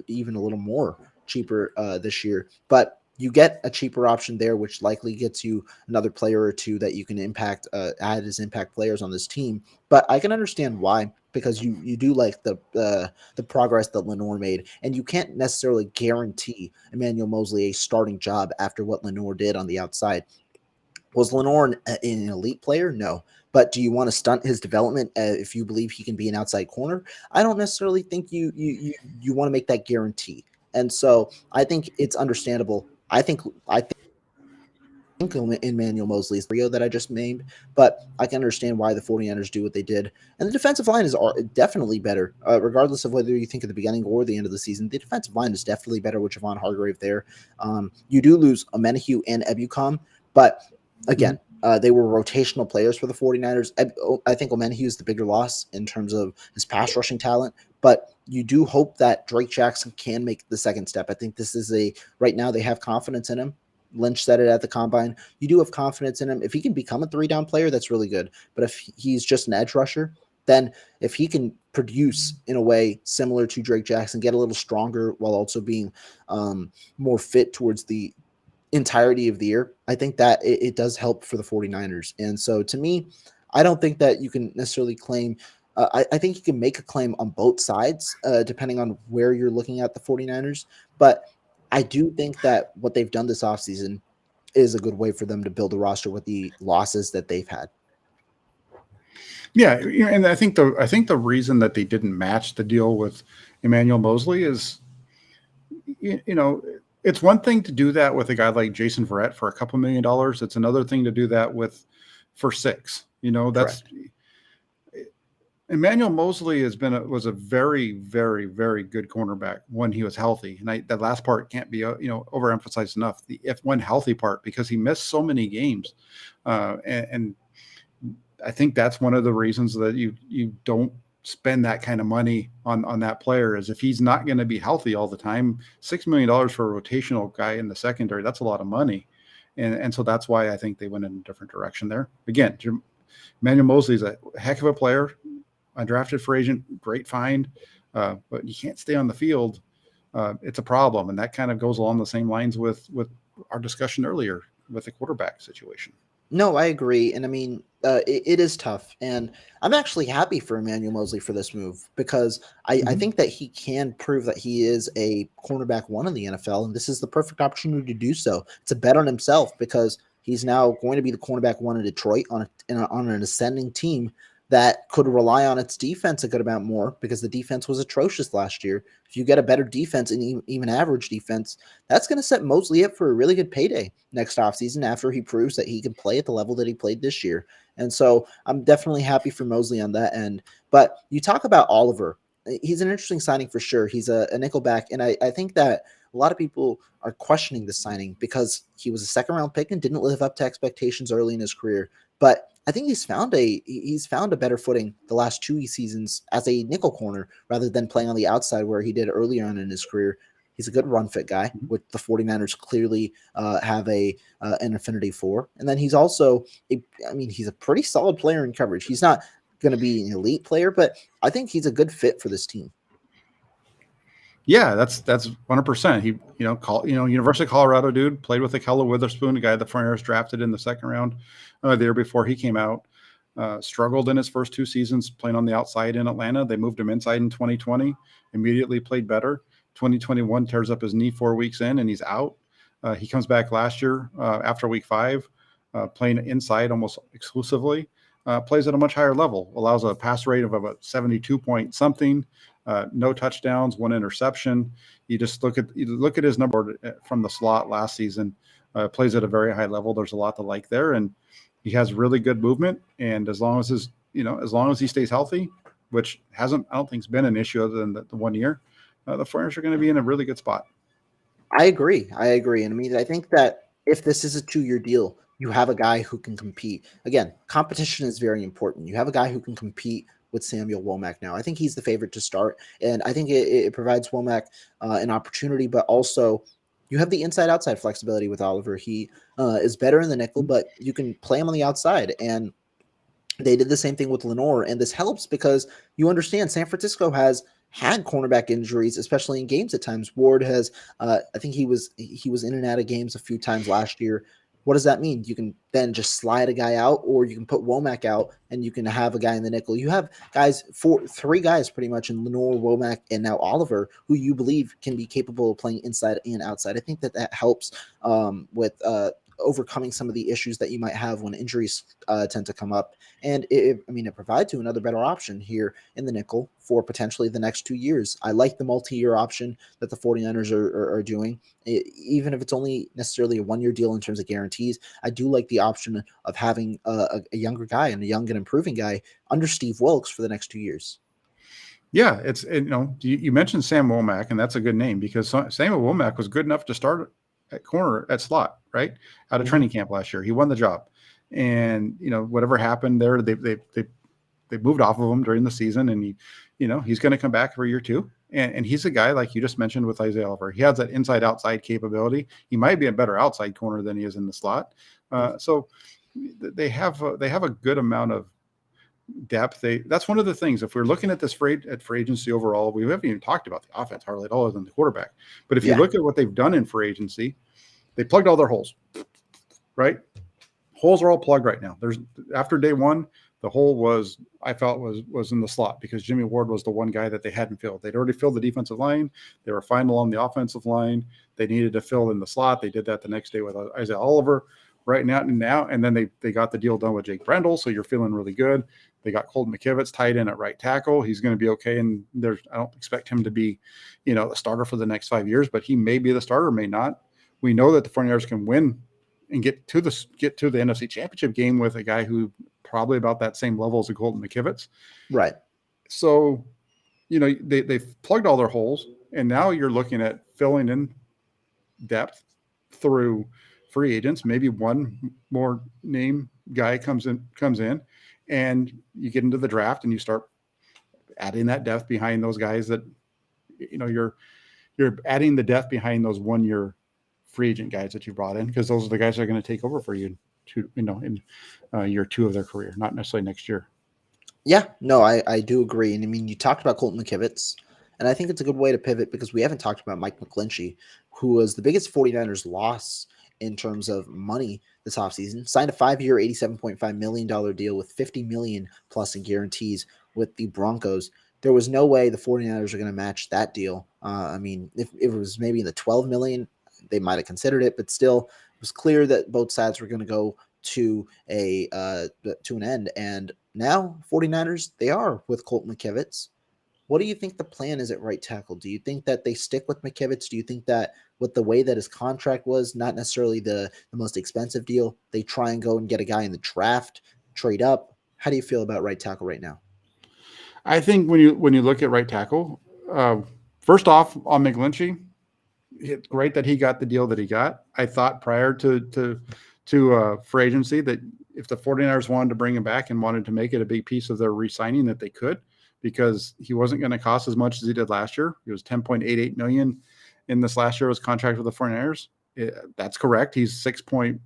Speaker 1: even a little more cheaper this year. But you get a cheaper option there, which likely gets you another player or two that you can add as impact players on this team. But I can understand why because you do like the progress that Lenore made, and you can't necessarily guarantee Emmanuel Mosley a starting job after what Lenore did on the outside. Was Lenore an elite player? No. But do you want to stunt his development if you believe he can be an outside corner? I don't necessarily think you want to make that guarantee. And so I think it's understandable. I think Emmanuel Mosley's trio that I just named, but I can understand why the 49ers do what they did. And the defensive line is definitely better, regardless of whether you think at the beginning or the end of the season. The defensive line is definitely better with Javon Hargrave there. You do lose Omenihu and Ebukam, but again, they were rotational players for the 49ers. I think Omenihu is the bigger loss in terms of his pass rushing talent, but you do hope that Drake Jackson can make the second step. I think this is right now they have confidence in him. Lynch said it at the combine. You do have confidence in him. If he can become a 3-down player, that's really good. But if he's just an edge rusher, then if he can produce in a way similar to Drake Jackson, get a little stronger while also being more fit towards the entirety of the year, I think that it does help for the 49ers. And so to me, I don't think that you can necessarily claim I think you can make a claim on both sides, depending on where you're looking at the 49ers. But I do think that what they've done this offseason is a good way for them to build a roster with the losses that they've had.
Speaker 3: Yeah, and I think the reason that they didn't match the deal with Emmanuel Mosley is, it's one thing to do that with a guy like Jason Verrett for a couple $1 million. It's another thing to do that for $6. That's correct. Emmanuel Mosley was a very, very, very good cornerback when he was healthy, and that last part can't be overemphasized enough. The when healthy part, because he missed so many games, and I think that's one of the reasons that you don't spend that kind of money on that player, is if he's not going to be healthy all the time. $6 million for a rotational guy in the secondary, that's a lot of money, and so that's why I think they went in a different direction there. Again, Emmanuel Mosley is a heck of a player. Undrafted free agent, great find, but you can't stay on the field. It's a problem, and that kind of goes along the same lines with our discussion earlier with the quarterback situation.
Speaker 1: No, I agree, and I mean, it is tough, and I'm actually happy for Emmanuel Mosley for this move, because I think that he can prove that he is a cornerback one in the NFL, and this is the perfect opportunity to do so. It's a bet on himself, because he's now going to be the cornerback one in Detroit on an ascending team that could rely on its defense a good amount more, because the defense was atrocious last year. If you get a better defense and even average defense, that's going to set Mosley up for a really good payday next offseason after he proves that he can play at the level that he played this year. And so I'm definitely happy for Mosley on that end. But you talk about Oliver. He's an interesting signing for sure. He's a nickelback, and I think that a lot of people are questioning the signing because he was a second-round pick and didn't live up to expectations early in his career. But I think he's found a better footing the last 2 seasons as a nickel corner rather than playing on the outside where he did earlier on in his career. He's a good run fit guy, which the 49ers clearly have an affinity for. And then he's also he's a pretty solid player in coverage. He's not going to be an elite player, but I think he's a good fit for this team.
Speaker 3: Yeah, that's 100%. He, University of Colorado dude, played with Akella Witherspoon, a guy the 49ers drafted in the second round the year before he came out. Struggled in his first 2 seasons playing on the outside in Atlanta. They moved him inside in 2020, immediately played better. 2021 tears up his knee 4 weeks in, and he's out. He comes back last year after week 5, playing inside almost exclusively. Plays at a much higher level, allows a pass rate of about 72 point something. No touchdowns, 1 interception. You just look at his number from the slot last season. Plays at a very high level. There's a lot to like there, and he has really good movement. And as long as he stays healthy, which I don't think has been an issue other than the 1 year, the 49ers are going to be in a really good spot.
Speaker 1: I agree. And I mean, I think that if this is a 2-year deal, you have a guy who can compete. Again, competition is very important. You have a guy who can compete with Samuel Womack now. I think he's the favorite to start, and I think it provides Womack an opportunity, but also you have the inside-outside flexibility with Oliver. He is better in the nickel, but you can play him on the outside, and they did the same thing with Lenore, and this helps because you understand San Francisco has had cornerback injuries, especially in games at times. Ward has, I think he was in and out of games a few times last year. What does that mean? You can then just slide a guy out, or you can put Womack out, and you can have a guy in the nickel. You have three guys pretty much in Lenore, Womack, and now Oliver, who you believe can be capable of playing inside and outside. I think that helps with overcoming some of the issues that you might have when injuries tend to come up. And it provides you another better option here in the nickel for potentially the next 2 years. I like the multi-year option that the 49ers are doing. Even if it's only necessarily a 1-year deal in terms of guarantees, I do like the option of having a younger guy and a young and improving guy under Steve Wilkes for the next 2 years.
Speaker 3: Yeah, you mentioned Sam Womack, and that's a good name because Samuel Womack was good enough to start at slot, right? Out of training camp last year. He won the job. And, whatever happened there, they moved off of him during the season, and he's going to come back for year 2. And he's a guy, like you just mentioned with Isaiah Oliver. He has that inside-outside capability. He might be a better outside corner than he is in the slot. So they have a good amount of depth. That's one of the things. If we're looking at this free agency overall, we haven't even talked about the offense hardly at all, other than the quarterback. But if you look at what they've done in free agency, they plugged all their holes, right? Holes are all plugged right now. After day one, the hole I felt was in the slot because Jimmy Ward was the one guy that they hadn't filled. They'd already filled the defensive line. They were fine along the offensive line. They needed to fill in the slot. They did that the next day with Isaiah Oliver. Right now, and then they got the deal done with Jake Brendel, so you're feeling really good. They got Colton McKivitz tied in at right tackle. He's going to be okay, and I don't expect him to be, the starter for the next 5 years, but he may be the starter, may not. We know that the 49ers can win and get to the NFC Championship game with a guy who probably about that same level as a Colton McKivitz.
Speaker 1: Right.
Speaker 3: So, they've plugged all their holes, and now you're looking at filling in depth through free agents. Maybe one more name guy comes in, and you get into the draft and you start adding that depth behind those guys that, you're adding the depth behind those 1-year free agent guys that you brought in, because those are the guys that are going to take over for you in year 2 of their career, not necessarily next year.
Speaker 1: Yeah, no, I do agree. And you talked about Colton McKivitz, and I think it's a good way to pivot because we haven't talked about Mike McGlinchey, who was the biggest 49ers loss in terms of money this offseason. Signed a 5-year, $87.5 million deal with $50 million plus in guarantees with the Broncos. There was no way the 49ers are going to match that deal. If it was maybe in the $12 million, they might have considered it, but still, it was clear that both sides were going to go to an end. And now 49ers, they are with Colton McKivitz. What do you think the plan is at right tackle? Do you think that they stick with McKivitz? Do you think that with the way that his contract was, not necessarily the most expensive deal, they try and go and get a guy in the draft, trade up? How do you feel about right tackle right now?
Speaker 3: I think when you look at right tackle, first off, on McGlinchey, it's great that he got the deal that he got. I thought prior to free agency that if the 49ers wanted to bring him back and wanted to make it a big piece of their re-signing, that they could, because he wasn't going to cost as much as he did last year. He was $10.88 million in this last year's contract with the 49ers. That's correct. He's 6.1,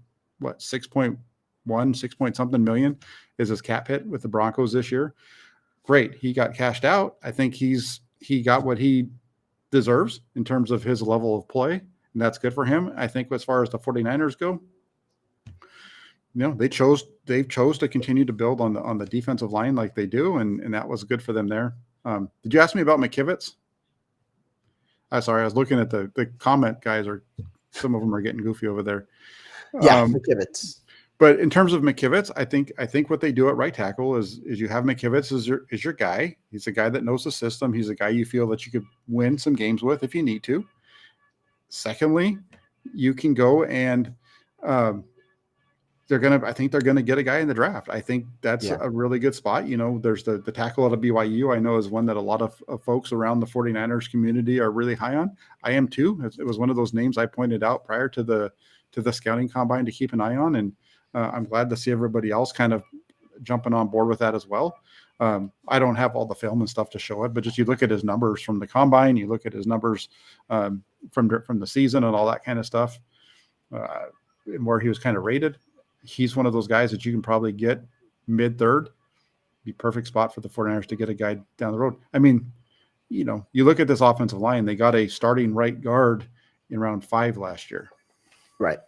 Speaker 3: 6 point something million is his cap hit with the Broncos this year. Great. He got cashed out. I think he got what he deserves in terms of his level of play, and that's good for him. I think as far as the 49ers go, they chose to continue to build on the defensive line like they do, and that was good for them there. Did you ask me about McKivitz? Sorry, I was looking at the comment guys, some of them are getting goofy over there.
Speaker 1: Yeah, McKivitz.
Speaker 3: But in terms of McKivitz, I think what they do at right tackle is you have McKivitz is your guy. He's a guy that knows the system. He's a guy you feel that you could win some games with if you need to. Secondly, you can go and I think they're gonna get a guy in the draft. I think that's a really good spot. There's the tackle out of BYU. I know is one that a lot of folks around the 49ers community are really high on. I am too. It was one of those names I pointed out prior to the scouting combine to keep an eye on, and I'm glad to see everybody else kind of jumping on board with that as well. I don't have all the film and stuff to show it, but just you look at his numbers from the combine, you look at his numbers from the season and all that kind of stuff, and where he was kind of rated. He's one of those guys that you can probably get mid-third, be perfect spot for the 49ers to get a guy down the road. You look at this offensive line, they got a starting right guard in round 5 last year.
Speaker 1: Right.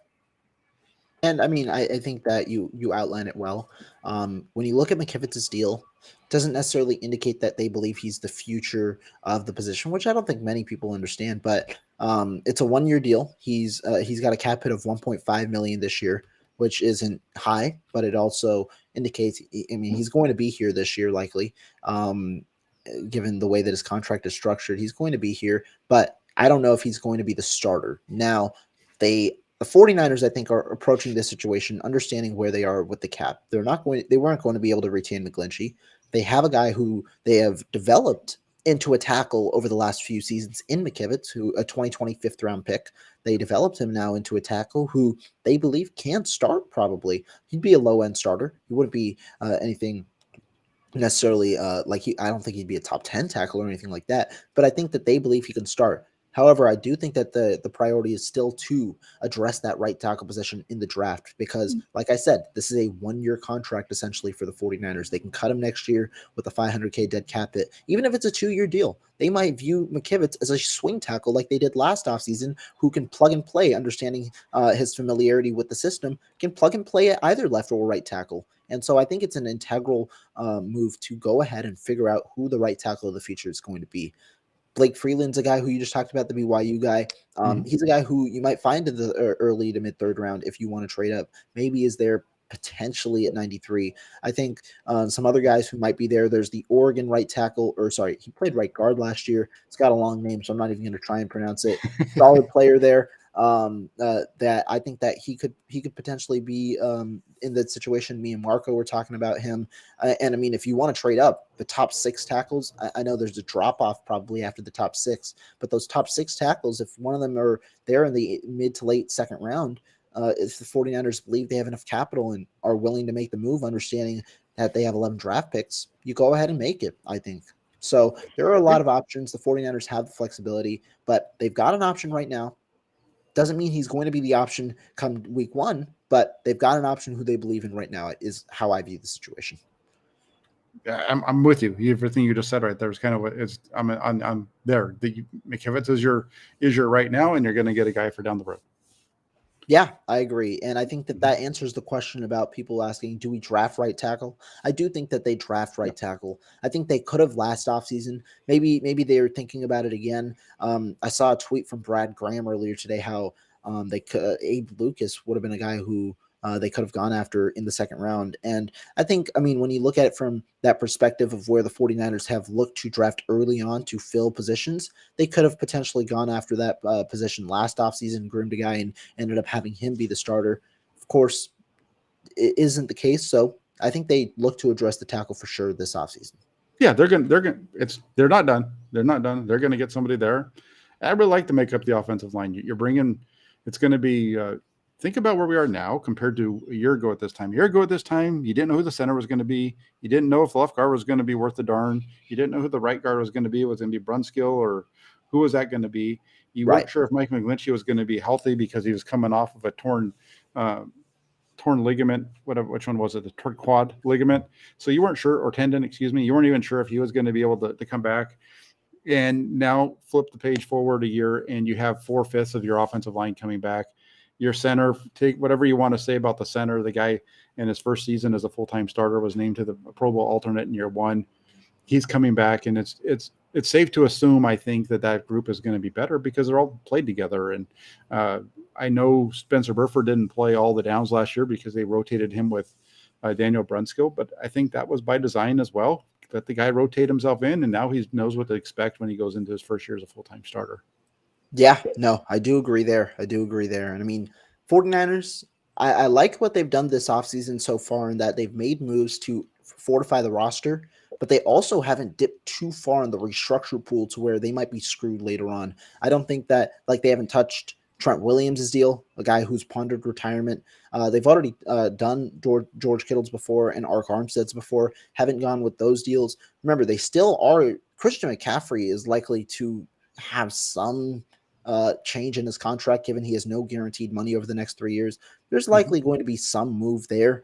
Speaker 1: And I mean, I think that you outline it well. When you look at McKivitz's deal, doesn't necessarily indicate that they believe he's the future of the position, which I don't think many people understand. But it's a 1 year deal. He's got a cap hit of 1.5 million this year, which isn't high, but it also indicates. I mean, he's going to be here this year likely, given the way that his contract is structured. He's going to be here, but I don't know if he's going to be the starter. Now, the 49ers, I think, are approaching this situation, understanding where they are with the cap. They weren't going to be able to retain McGlinchey. They have a guy who they have developed into a tackle over the last few seasons in McKivitz, who a 2020 fifth round pick. They developed him now into a tackle who they believe can start probably. He'd be a low end starter. He wouldn't be anything necessarily I don't think he'd be a top 10 tackle or anything like that, but I think that they believe he can start. However, I do think that the priority is still to address that right tackle position in the draft because, like I said, this is a 1 year contract essentially for the 49ers. They can cut him next year with a $500K dead cap hit. Even if it's a 2 year deal, they might view McKivitz as a swing tackle like they did last offseason, who can plug and play, understanding his familiarity with the system, can plug and play at either left or right tackle. And so I think it's an integral move to go ahead and figure out who the right tackle of the future is going to be. Blake Freeland's a guy who you just talked about, the BYU guy. He's a guy who you might find in the early to mid third round if you want to trade up. Maybe is there potentially at 93. I think some other guys who might be there. There's the Oregon right tackle, or sorry, he played right guard last year. It's got a long name, so I'm not even going to try and pronounce it. Solid player there. That I think that he could potentially be in that situation. Me and Marco were talking about him, and I mean, if you want to trade up, the top 6 tackles, I know there's a drop off probably after the top 6, but those top 6 tackles, if one of them are there in the mid to late second round, if the 49ers believe they have enough capital and are willing to make the move, understanding that they have 11 draft picks, you go ahead and make it, I think. So there are a lot of options. The 49ers have the flexibility, but they've got an option right now. Doesn't mean he's going to be the option come week 1, but they've got an option who they believe in right now is how I view the situation.
Speaker 3: Yeah, I'm with you. Everything you just said right there is kind of what is. I'm there. The McKivitz is your right now, and you're going to get a guy for down the road.
Speaker 1: Yeah, I agree. And I think that answers the question about people asking, do we draft right tackle? I do think that they draft right tackle. I think they could have last offseason. Maybe they were thinking about it again. I saw a tweet from Brad Graham earlier today how Abe Lucas would have been a guy who they could have gone after in the second round. And I think, I mean, when you look at it from that perspective of where the 49ers have looked to draft early on to fill positions, they could have potentially gone after that position last offseason, groomed a guy, and ended up having him be the starter. Of course, it isn't the case. So I think they look to address the tackle for sure this offseason.
Speaker 3: Yeah, they're not done. They're not done. They're going to get somebody there. I would like to make up the offensive line. You're bringing, it's going to be, think about where we are now compared to a year ago at this time. A year ago at this time, you didn't know who the center was going to be. You didn't know if the left guard was going to be worth the darn. You didn't know who the right guard was going to be. Was it going to be Brunskill or who was that going to be? You weren't sure if Mike McGlinchey was going to be healthy because he was coming off of a torn ligament, which one was it? The torn quad ligament. So you weren't sure, or tendon, excuse me. You weren't even sure if he was going to be able to come back. And now flip the page forward a year and you have 4/5 of your offensive line coming back. Your center, take whatever you want to say about the center. The guy in his first season as a full-time starter was named to the Pro Bowl alternate in year 1. He's coming back, and it's safe to assume, I think, that group is going to be better because they're all played together. And I know Spencer Burford didn't play all the downs last year because they rotated him with Daniel Brunskill, but I think that was by design as well. Let the guy rotate himself in, and now he knows what to expect when he goes into his first year as a full-time starter.
Speaker 1: Yeah, no, I do agree there. And I mean, 49ers, I like what they've done this offseason so far in that they've made moves to fortify the roster, but they also haven't dipped too far in the restructure pool to where they might be screwed later on. I don't think that, like, they haven't touched Trent Williams' deal, a guy who's pondered retirement. They've already done George Kittle's before and Ark Armstead's before, haven't gone with those deals. Remember, they still are. Christian McCaffrey is likely to have some change in his contract, given he has no guaranteed money over the next 3 years. There's likely going to be some move there,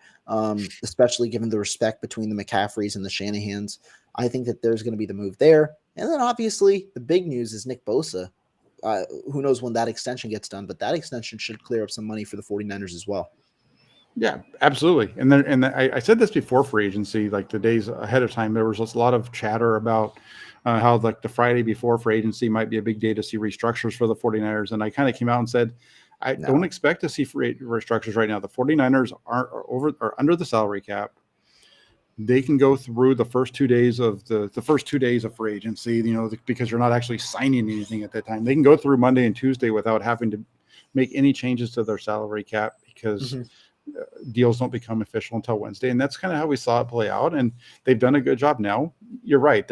Speaker 1: especially given the respect between the McCaffreys and the Shanahans. I think that there's going to be the move there. And then obviously the big news is Nick Bosa. Who knows when that extension gets done, but that extension should clear up some money for the 49ers as well.
Speaker 3: Yeah, absolutely. And I said this before free agency, like the days ahead of time, there was just a lot of chatter about how like the Friday before free agency might be a big day to see restructures for the 49ers. And I kind of came out and said, I don't
Speaker 1: No.
Speaker 3: expect to see free restructures right now. The 49ers are under the salary cap. They can go through the first 2 days of the first 2 days of free agency, because you're not actually signing anything at that time. They can go through Monday and Tuesday without having to make any changes to their salary cap because deals don't become official until Wednesday. And that's kind of how we saw it play out. And they've done a good job now. You're right.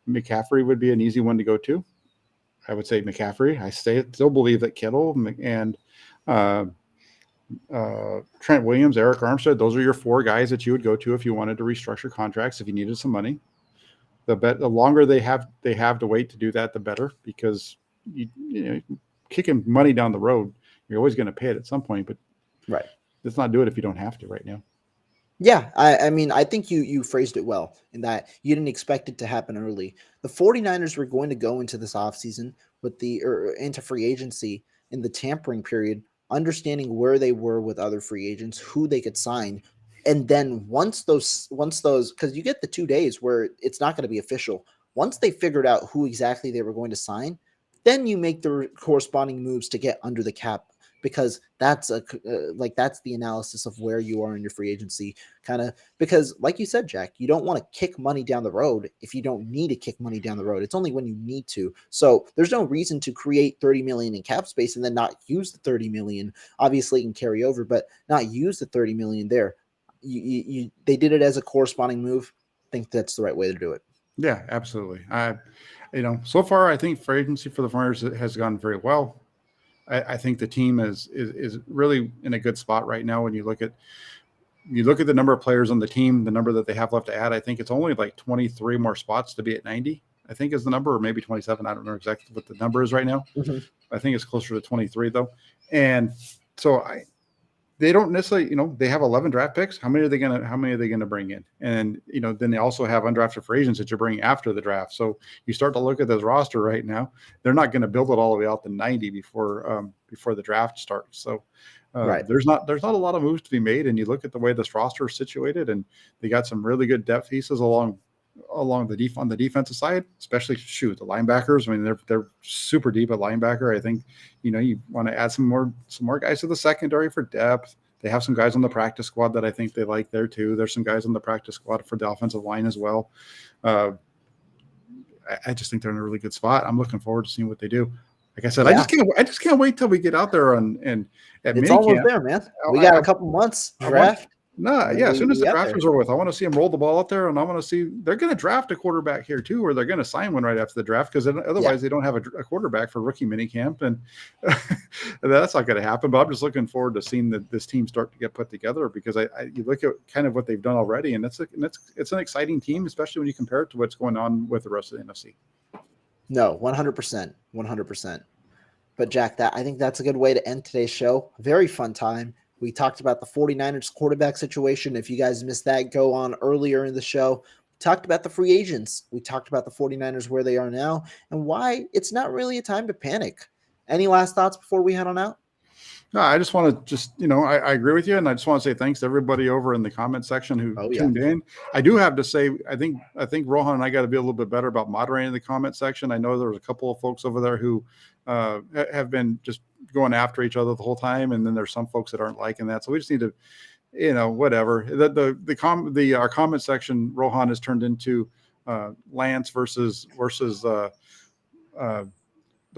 Speaker 3: McCaffrey would be an easy one to go to. I would say McCaffrey. I still believe that Kittle and Trent Williams, Eric Armstead, those are your four guys that you would go to if you wanted to restructure contracts, if you needed some money. The longer they have to wait to do that, the better, because kicking money down the road, you're always going to pay it at some point, but
Speaker 1: Right.
Speaker 3: let's not do it if you don't have to right now.
Speaker 1: Yeah, I mean, I think you phrased it well in that you didn't expect it to happen early. The 49ers were going to go into this offseason into free agency in the tampering period, understanding where they were with other free agents, who they could sign. And then once those, because you get the 2 days where it's not going to be official. Once they figured out who exactly they were going to sign, then you make the corresponding moves to get under the cap, because that's that's the analysis of where you are in your free agency, kind of, because like you said, Jack, you don't want to kick money down the road if you don't need to kick money down the road. It's only when you need to. So there's no reason to create 30 million in cap space and then not use the 30 million. Obviously it can carry over, but not use the 30 million there. They did it as a corresponding move. I think that's the right way to do it.
Speaker 3: Yeah, absolutely. So far I think free agency for the Flyers has gone very well. I think the team is really in a good spot right now. When you look at the number of players on the team, the number that they have left to add, I think it's only like 23 more spots to be at 90, I think is the number, or maybe 27. I don't know exactly what the number is right now.
Speaker 1: Mm-hmm.
Speaker 3: I think it's closer to 23 though. And so they don't necessarily, they have 11 draft picks. How many are they going to bring in? And, then they also have undrafted free agents that you're bringing after the draft. So you start to look at this roster right now, they're not going to build it all the way out to 90 before the draft starts. So
Speaker 1: Right.
Speaker 3: there's not a lot of moves to be made. And you look at the way this roster is situated, and they got some really good depth pieces along on the defensive side, especially the linebackers. I mean, they're super deep at linebacker. I think, you want to add some more guys to the secondary for depth. They have some guys on the practice squad that I think they like there too. There's some guys on the practice squad for the offensive line as well. I just think they're in a really good spot. I'm looking forward to seeing what they do. Like I said,
Speaker 1: Yeah.
Speaker 3: I just can't wait till we get out there and at
Speaker 1: It's
Speaker 3: minicamp.
Speaker 1: almost there, man. We got a couple months draft.
Speaker 3: As soon as the drafters are with, I want to see them roll the ball out there, and I want to see they're going to draft a quarterback here too, or they're going to sign one right after the draft, because otherwise they don't have a quarterback for rookie minicamp, and that's not going to happen. But I'm just looking forward to seeing this team start to get put together, because you look at kind of what they've done already, and it's an exciting team, especially when you compare it to what's going on with the rest of the NFC.
Speaker 1: No, 100%, 100%. But Jack, I think that's a good way to end today's show. Very fun time. We talked about the 49ers quarterback situation. If you guys missed that, go on earlier in the show. We talked about the free agents. We talked about the 49ers, where they are now, and why it's not really a time to panic. Any last thoughts before we head on out?
Speaker 3: No, I just want to I agree with you, and I just want to say thanks to everybody over in the comment section who tuned in. I do have to say, I think Rohan and I got to be a little bit better about moderating the comment section. I know there's a couple of folks over there who have been just going after each other the whole time, and then there's some folks that aren't liking that. So we just need to, whatever. Our comment section, Rohan, has turned into Lance versus the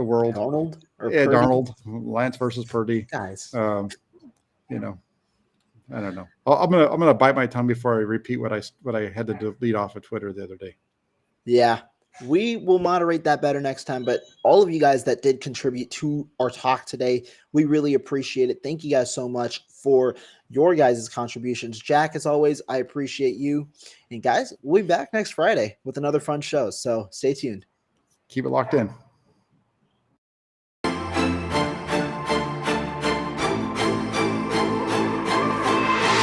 Speaker 3: world.
Speaker 1: Darnold
Speaker 3: Darnold, Lance versus Purdy.
Speaker 1: Guys.
Speaker 3: I don't know. I'm gonna bite my tongue before I repeat what I had to delete off of Twitter the other day.
Speaker 1: Yeah, we will moderate that better next time. But all of you guys that did contribute to our talk today, we really appreciate it. Thank you guys so much for your guys' contributions. Jack, as always, I appreciate you. And guys, we'll be back next Friday with another fun show. So stay tuned.
Speaker 3: Keep it locked in.